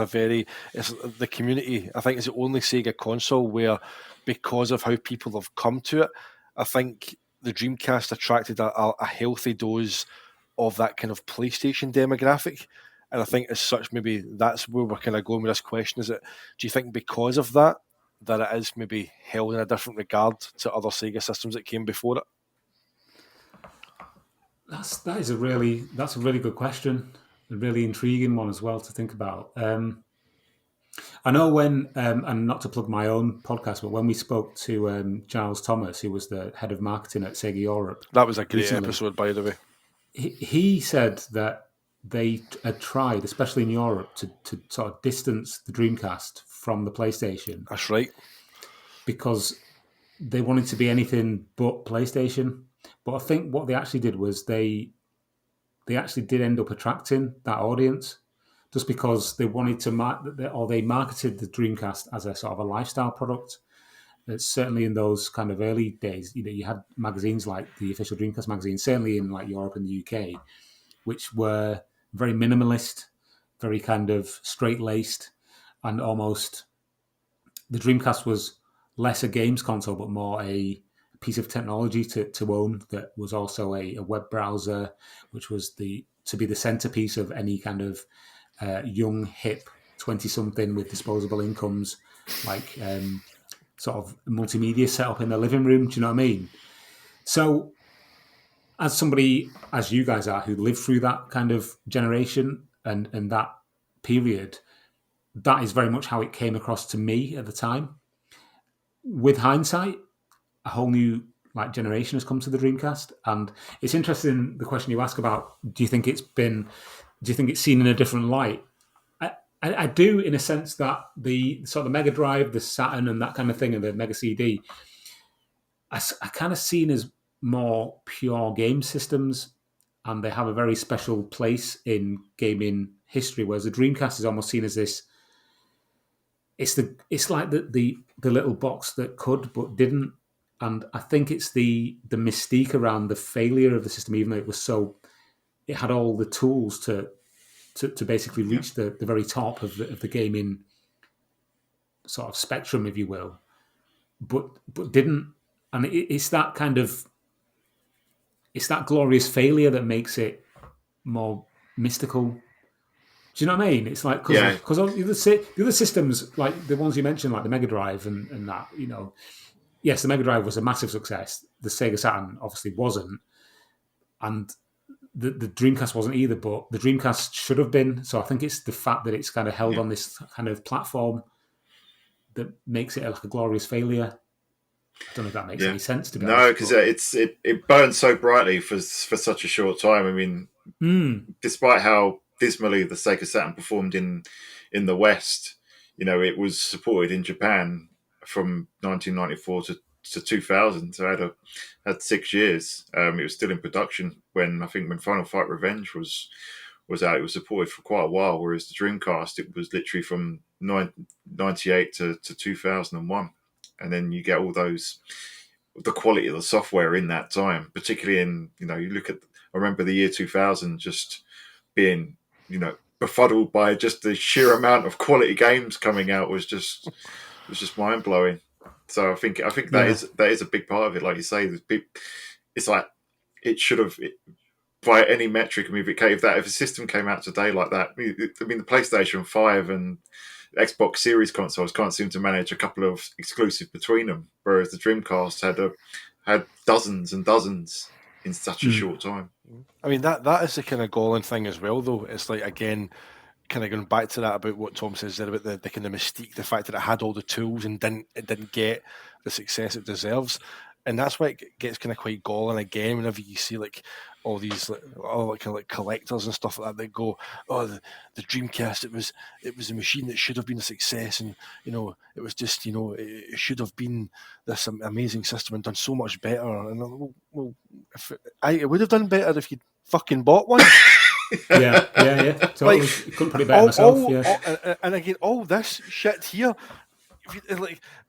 the community, I think it's the only Sega console where, because of how people have come to it, I think the Dreamcast attracted a healthy dose of that kind of PlayStation demographic. And I think as such, maybe that's where we're kind of going with this question. Do you think because of that it is maybe held in a different regard to other Sega systems that came before it? That's a really good question. A really intriguing one as well to think about. I know when, and not to plug my own podcast, but when we spoke to Giles Thomas, who was the head of marketing at Sega Europe. That was a great episode, by the way. He said that they had tried, especially in Europe, to sort of distance the Dreamcast from the PlayStation. That's right. Because they wanted to be anything but PlayStation. But I think what they actually did was they actually did end up attracting that audience, just because they wanted to they marketed the Dreamcast as a sort of a lifestyle product. It's certainly in those kind of early days, you had magazines like the official Dreamcast magazine, certainly in like Europe and the UK, which were very minimalist, very kind of straight-laced, and almost the Dreamcast was less a games console, but more a piece of technology to own that was also a web browser, which was the to be the centerpiece of any kind of young, hip 20-something with disposable incomes, like sort of multimedia setup in their living room. Do you know what I mean? So, as somebody, as you guys are, who lived through that kind of generation and that period, that is very much how it came across to me at the time. With hindsight, a whole new generation has come to the Dreamcast, and it's interesting the question you ask about. Do you think it's seen in a different light? I do, in a sense that the sort of Mega Drive, the Saturn, and that kind of thing, and the Mega CD, I kind of seen as more pure game systems, and they have a very special place in gaming history. Whereas the Dreamcast is almost seen as this. It's like the little box that could but didn't, and I think it's the mystique around the failure of the system, even though it had all the tools to basically reach the very top of the gaming sort of spectrum, if you will, but didn't, and it's that kind of glorious failure that makes it more mystical. Do you know what I mean? It's like because the other systems, like the ones you mentioned, like the Mega Drive and that, yes, the Mega Drive was a massive success. The Sega Saturn obviously wasn't, and the Dreamcast wasn't either. But the Dreamcast should have been. So I think it's the fact that it's kind of held on this kind of platform that makes it like a glorious failure. I don't know if that makes any sense to be honest. No, because it burned so brightly for such a short time. I mean, despite how dismally the Sega Saturn performed in the West, it was supported in Japan from 1994 to 2000. So it had 6 years. It was still in production when Final Fight Revenge was out. It was supported for quite a while, whereas the Dreamcast, it was literally from 98 to 2001. And then you get all the quality of the software in that time, particularly in, you look at, I remember the year 2000 just being, befuddled by just the sheer amount of quality games coming out was just mind blowing. So I think that is a big part of it. Like you say, it's like it should have, by any metric. I mean, if a system came out today like that, I mean, the PlayStation 5 and Xbox Series consoles can't seem to manage a couple of exclusive between them, whereas the Dreamcast had dozens and dozens in such a short time. I mean, that is the kind of galling thing as well, though. It's like, again, kind of going back to that about what Tom says there about the kind of mystique, the fact that it had all the tools and it didn't get the success it deserves. And that's why it gets kind of quite galling again whenever you see like all these like collectors and stuff like that go, oh, the Dreamcast, it was a machine that should have been a success, and it was just it should have been this amazing system and done so much better. And well, it would have done better if you'd fucking bought one. yeah. Totally. Like, couldn't put it better myself. And again, all this shit here.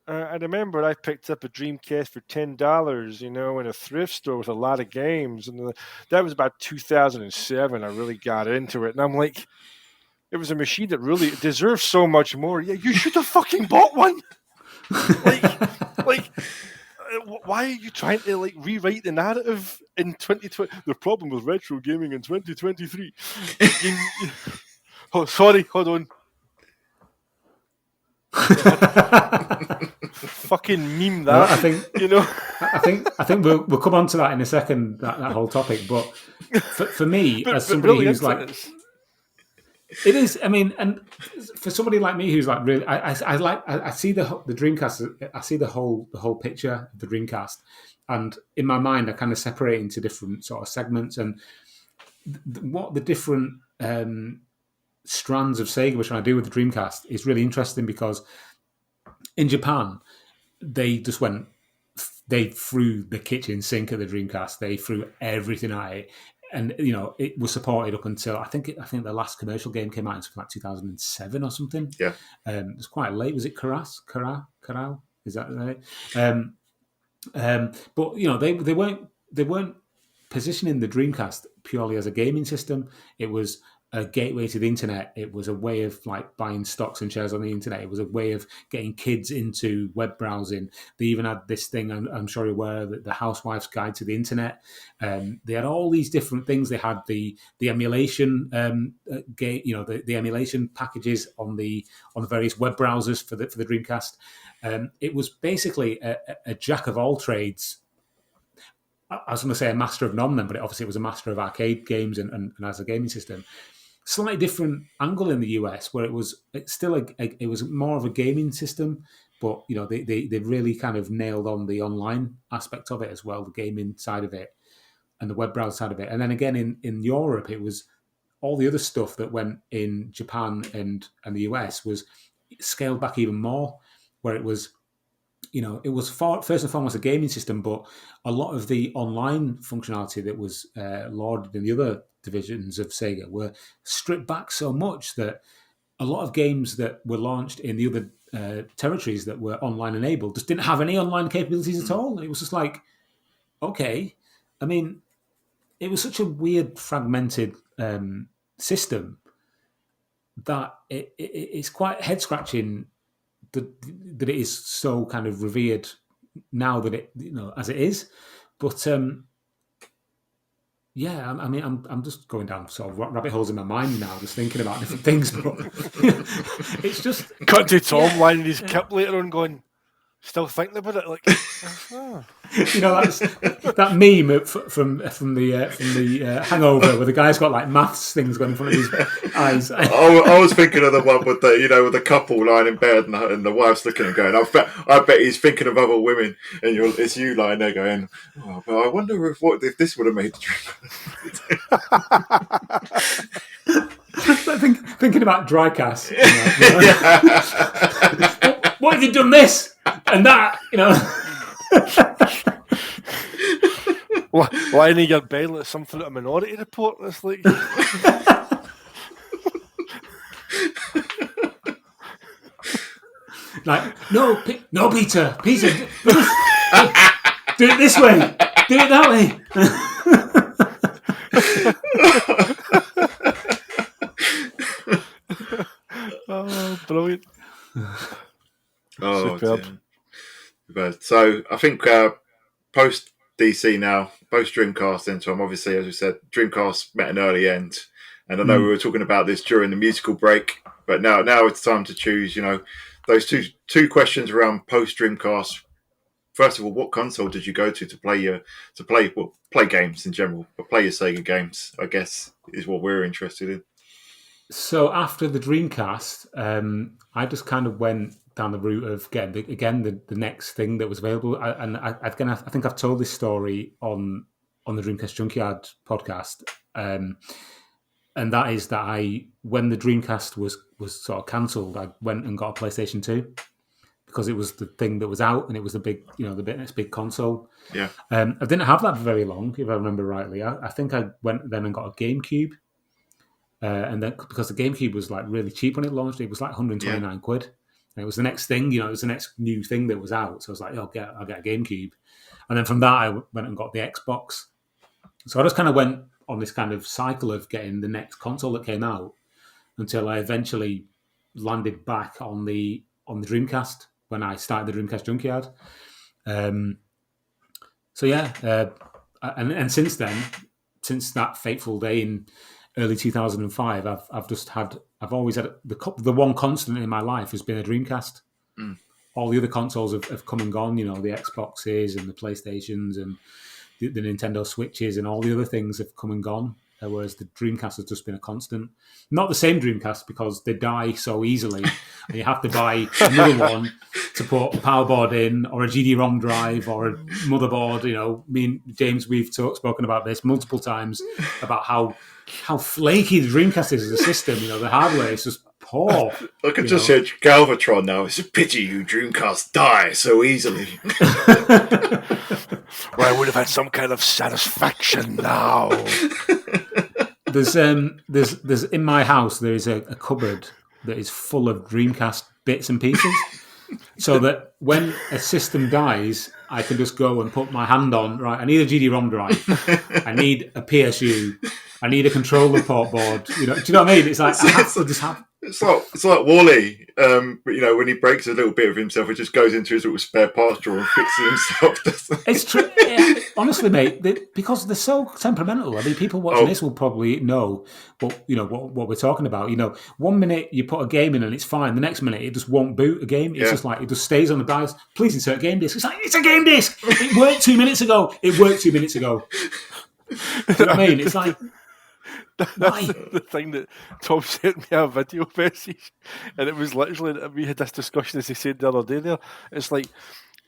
I remember I picked up a Dreamcast for $10, in a thrift store with a lot of games, and that was about 2007. I really got into it, and I'm like, it was a machine that really deserves so much more. Yeah, you should have fucking bought one. Why are you trying to rewrite the narrative in 2020? The problem with retro gaming in 2023. Oh, sorry, hold on. Fucking meme that. Well, I think we'll come on to that in a second. That whole topic, but for me, as somebody really who's like, it is. I mean, and for somebody like me who's like really, I see the Dreamcast. I see the whole picture of the Dreamcast, and in my mind, I kind of separate into different sort of segments and what the different strands of Sega were trying to do with the Dreamcast is really interesting, because in Japan they threw the kitchen sink at the Dreamcast. They threw everything at it, and it was supported up until I think the last commercial game came out in like 2007 or something. Yeah, it was quite late. Was it Corral? Is that right? But they weren't positioning the Dreamcast purely as a gaming system. It was a gateway to the internet. It was a way of like buying stocks and shares on the internet. It was a way of getting kids into web browsing. They even had this thing, I'm sure you're aware, that the Housewife's Guide to the Internet. They had all these different things. They had the emulation game, the emulation packages on the various web browsers for the Dreamcast. It was basically a jack of all trades. I was going to say a master of none then, but obviously it was a master of arcade games and as a gaming system. Slightly different angle in the US, where it was more of a gaming system, but they really kind of nailed on the online aspect of it as well, the gaming side of it and the web browser side of it. And then again in Europe, it was all the other stuff that went in Japan and the US was scaled back even more, where it was first and foremost a gaming system, but a lot of the online functionality that was lauded in the other divisions of Sega were stripped back so much that a lot of games that were launched in the other territories that were online enabled just didn't have any online capabilities at all. And it was just like, okay. I mean, it was such a weird, fragmented system that it's quite head-scratching that it is so kind of revered now that it, as it is. But yeah, I mean, I'm just going down sort of rabbit holes in my mind now, just thinking about different things. But it's just cut to Tom lining his kip later on, going, still thinking about it, like, that's that meme from the Hangover, where the guy's got like maths things going in front of his eyes. I was thinking of the one with with the couple lying in bed and the wife's looking and going, I bet he's thinking of other women, and it's you lying there going, oh, but I wonder if this would have made the dream. Thinking about Dreamcast. What have you done this and that? Lying in your bed like something at a Minority Report. It's like no, Peter, do it this way, do it that way. Oh, brilliant. Oh, superb. But so I think post DC now, post Dreamcast then, Tom, obviously, as we said, Dreamcast met an early end. And I know we were talking about this during the musical break, but now it's time to choose, those two questions around post Dreamcast. First of all, what console did you go to play games in general, but play your Sega games, I guess, is what we're interested in. So after the Dreamcast, I just kind of went down the route of getting the next thing that was available. I think I've told this story on the Dreamcast Junkyard podcast, and that is that when the Dreamcast was sort of cancelled, I went and got a PlayStation 2 because it was the thing that was out and it was the next big console. Yeah, I didn't have that for very long, if I remember rightly. I think I went then and got a GameCube. And then because the GameCube was like really cheap when it launched, it was like 129 quid. And it was the next thing, it was the next new thing that was out. So I was like, I'll get a GameCube. And then from that, I went and got the Xbox. So I just kind of went on this kind of cycle of getting the next console that came out until I eventually landed back on the Dreamcast when I started the Dreamcast Junkyard. So yeah, and since then, since that fateful day in early 2005, I've always had the one constant in my life has been a Dreamcast. All the other consoles have come and gone, the Xboxes and the PlayStations and the Nintendo Switches and all the other things have come and gone, whereas the Dreamcast has just been a constant. Not the same Dreamcast because they die so easily and you have to buy another one to put a power board in or a GD-ROM drive or a motherboard. Me and James, we've spoken about this multiple times about how flaky the Dreamcast is as a system. The hardware is just poor. I could just say Galvatron now. It's a pity you Dreamcast die so easily. Well, I would have had some kind of satisfaction now. There's in my house there is a cupboard that is full of Dreamcast bits and pieces, so that when a system dies, I can just go and put my hand on. Right, I need a GD-ROM drive. I need a PSU. I need a controller port board. Do you know what I mean? It's like I have to just have. It's like Wally, when he breaks a little bit of himself, he just goes into his little spare parts drawer and fixes himself. It's true. Yeah, honestly, mate, because they're so temperamental. I mean, people watching this will probably know what we're talking about. 1 minute you put a game in and it's fine. The next minute it just won't boot a game. It's just like it just stays on the BIOS. Please insert game disc. It's like, it's a game disc. It worked 2 minutes ago. Do you know what I mean? It's like. That's the thing that Tom sent me a video message, and it was literally, we had this discussion as he said the other day there. It's like,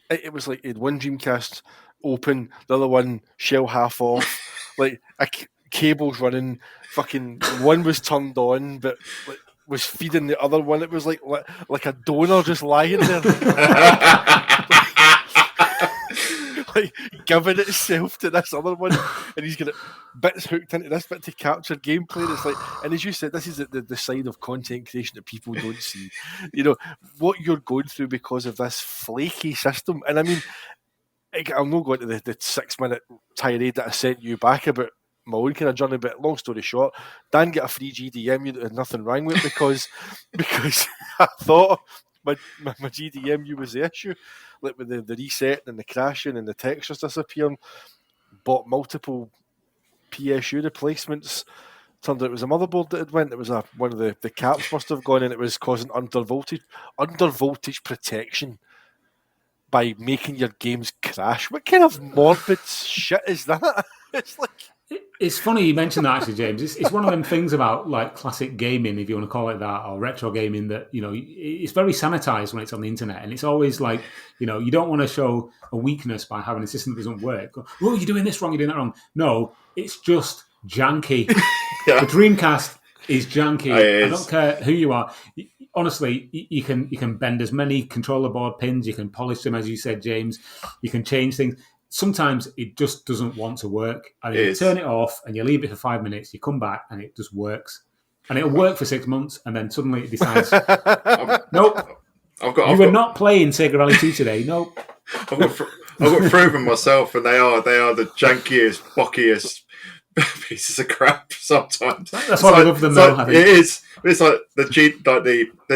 it was like he had one Dreamcast open, the other one shell half off, like cables running, fucking one was turned on, but like, was feeding the other one. It was like a donor just lying there. Like giving itself to this other one, and he's got bits hooked into this bit to capture gameplay. And it's like, and as you said, this is the side of content creation that people don't see. What you're going through because of this flaky system. And I mean, I'm not going to the 6-minute tirade that I sent you back about my own kind of journey, but long story short, Dan got a free GDM. There's nothing wrong with it because I thought my GDMU was the issue, like with the reset and the crashing and the textures disappearing. Bought multiple PSU replacements. Turned out it was a motherboard that had went. It was one of the caps must have gone, and it was causing under voltage protection by making your games crash. What kind of morbid shit is that? It's like. It's funny you mentioned that, actually, James. It's one of them things about like classic gaming, if you want to call it that, or retro gaming, that it's very sanitized when it's on the internet, and it's always like you don't want to show a weakness by having a system that doesn't work. Oh, you're doing this wrong, you're doing that wrong. No, it's just janky. The Dreamcast is janky. I don't care who you are. Honestly, you can bend as many controller board pins, you can polish them, as you said, James. You can change things. Sometimes it just doesn't want to work. And you turn it off and you leave it for 5 minutes, you come back and it just works. And it'll work for 6 months, and then suddenly it decides, nope, you were not playing Sega Rally 2 today, nope. I've got three of them myself, and they are the jankiest, bockiest pieces of crap sometimes. That's why I love them, though. It is. It's like the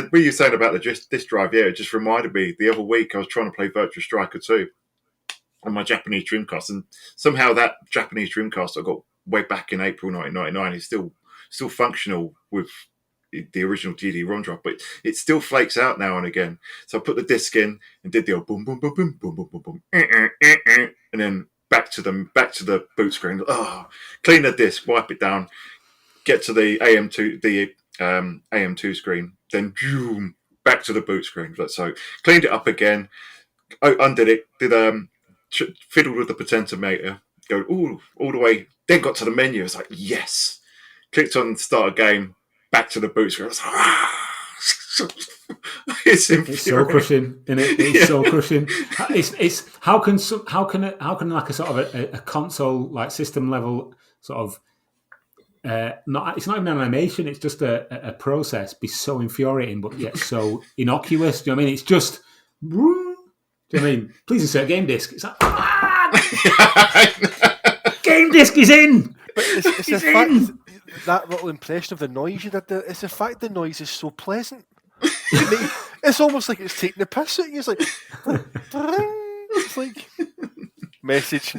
what you were saying about the disk drive, it just reminded me, the other week I was trying to play Virtua Striker 2 on my Japanese Dreamcast, and somehow that Japanese Dreamcast I got way back in April 1999 is still functional with the original GD-ROM drive, but it still flakes out now and again. So I put the disc in and did the old boom boom boom boom boom boom boom boom, and then back to the boot screen. Clean the disc, wipe it down, get to the AM2 screen, then boom, back to the boot screen. So cleaned it up again, undid it, did fiddled with the potentiometer, go all the way, then got to the menu. It's like, yes. Clicked on start a game, back to the boot screen. I was like, it's so crushing, isn't it? It's so crushing. It's how can like a sort of a console like system level sort of it's not even an animation, it's just a process be so infuriating but yet so innocuous. Do you know what I mean? It's just do you know what I mean? Please insert game disc. It's like, game disc is in. But it's the fact that little impression of the noise you did there, it's the fact the noise is so pleasant. It's almost like it's taking the piss at you. It's like, it's like message.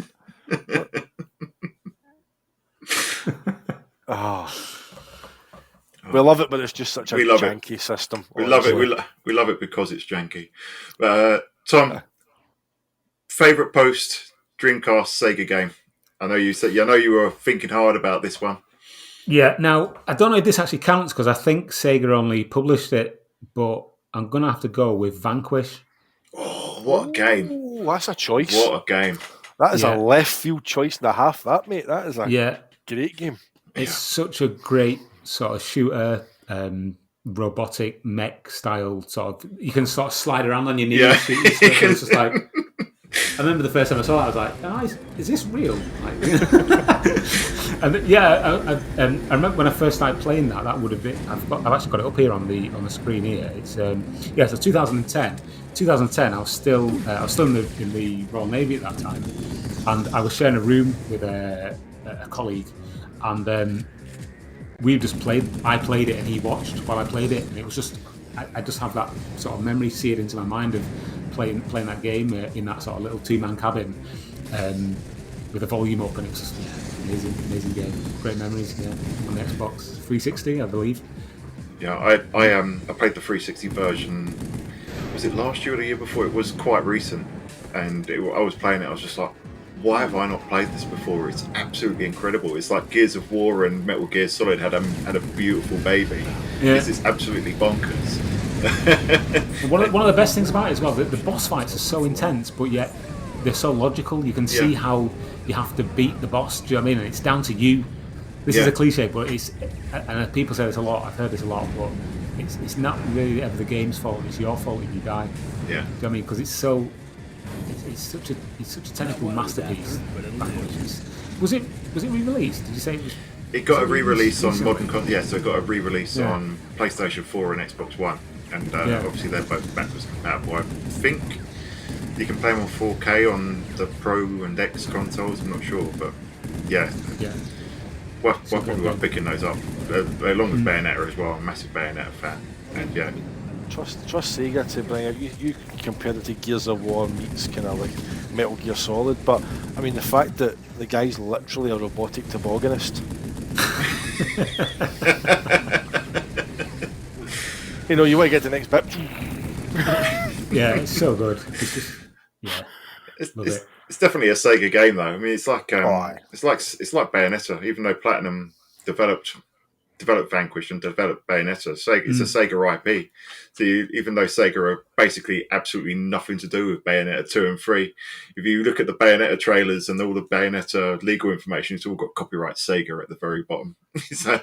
We love it, but it's just such a janky system. We love it. We love it because it's janky. Tom, favourite post Dreamcast Sega game? I know you were thinking hard about this one. Yeah. Now I don't know if this actually counts because I think Sega only published it, but I'm gonna have to go with Vanquish. Oh, what a game! Ooh, that's a choice. What a game! That is a left field choice and a half. That mate, that is a great game. It's such a great sort of shooter. Robotic mech style sort of, you can sort of slide around on your knees. Yeah. It's just like, I remember the first time I saw that, I was like, is this real? Like, and I remember when I first started playing that would have been, I've actually got it up here on the screen here. It's so 2010 I was still in the Royal Navy at that time, and I was sharing a room with a colleague. and we just played. I played it, and he watched while I played it, and it was just. I just have that sort of memory seared into my mind of playing that game in that sort of little 2-man cabin with the volume up, and it was just amazing game. Great memories, on the Xbox 360, I believe. Yeah, I played the 360 version. Was it last year or the year before? It was quite recent, and I was playing it. I was just like, why have I not played this before? It's absolutely incredible. It's like Gears of War and Metal Gear Solid had a beautiful baby. Yeah. This is absolutely bonkers. one of the best things about it as well, the boss fights are so intense, but yet they're so logical. You can see how you have to beat the boss. Do you know what I mean? And it's down to you. This is a cliche, but and people say this a lot. I've heard this a lot, but it's not really ever the game's fault. It's your fault if you die. Yeah. Do you know what I mean? Because it's such a technical masterpiece. Was it re-released? Did you say it was? It got a re-release on modern consoles. Yeah, so it got a re-release on PlayStation 4 and Xbox One, and obviously they're both backwards compatible. I think you can play them on 4K on the Pro and X consoles. I'm not sure, but yeah. Well, probably worth picking those up. Along with Bayonetta as well. I'm a massive Bayonetta fan, and yeah. Trust Sega to bring out. You compared it to Gears of War meets kind of like Metal Gear Solid, but I mean the fact that the guy's literally a robotic tobogganist. You want to get the next bit. Yeah, it's so good. It's definitely a Sega game though. I mean, it's like Bayonetta. Even though Platinum developed Vanquish and developed Bayonetta, it's a Sega IP. So even though Sega are basically absolutely nothing to do with Bayonetta 2 and 3, if you look at the Bayonetta trailers and all the Bayonetta legal information, it's all got copyright Sega at the very bottom. So,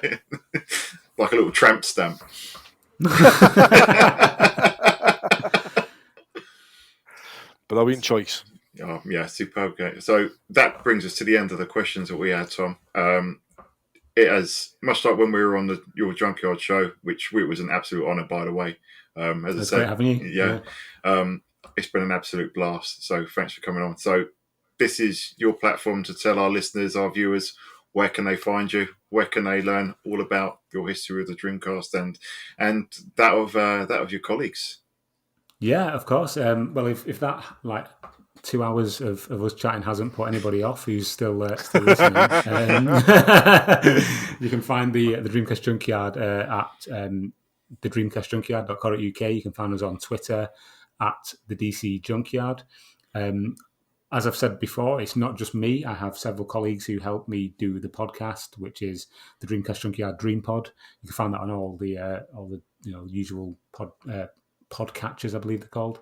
like a little tramp stamp. Brilliant choice. Oh, yeah, superb game. So that brings us to the end of the questions that we had, Tom. It has, much like when we were on your Junkyard show, which it was an absolute honour, by the way. As I said, great having you. It's been an absolute blast. So thanks for coming on. So this is your platform to tell our listeners, our viewers, where can they find you? Where can they learn all about your history of the Dreamcast and that of your colleagues? Yeah, of course. Well, if that 2 hours of us chatting hasn't put anybody off who's still listening, you can find the Dreamcast Junkyard at thedreamcastjunkyard.co.uk. You can find us on Twitter at the DC Junkyard. As I've said before, it's not just me. I have several colleagues who help me do the podcast, which is the Dreamcast Junkyard Dream Pod. You can find that on all the usual podcatchers, I believe they're called.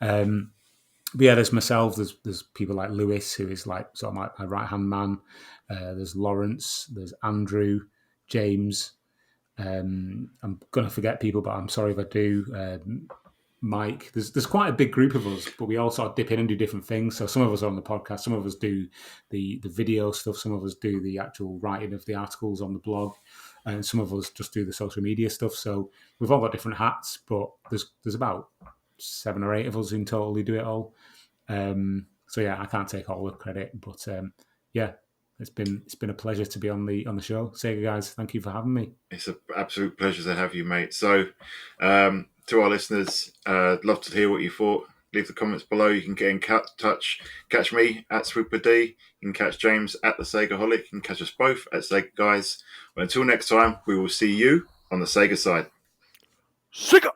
But yeah, there's myself. There's people like Lewis, who is like sort of my right hand man. There's Lawrence. There's Andrew, James. I'm gonna forget people, but I'm sorry if I do. Mike. There's quite a big group of us, but we all sort of dip in and do different things. So some of us are on the podcast, some of us do the video stuff, some of us do the actual writing of the articles on the blog, and some of us just do the social media stuff. So we've all got different hats, but there's about 7 or 8 of us in total who do it all. So yeah, I can't take all the credit, but yeah, it's been a pleasure to be on the show. Sega guys, thank you for having me. It's an absolute pleasure to have you, mate. So to our listeners, love to hear what you thought. Leave the comments below. You can get in touch. Catch me at Swooper D. You can catch James at the Segaholic. You can catch us both at Sega Guys. But until next time, we will see you on the Sega side. Sega!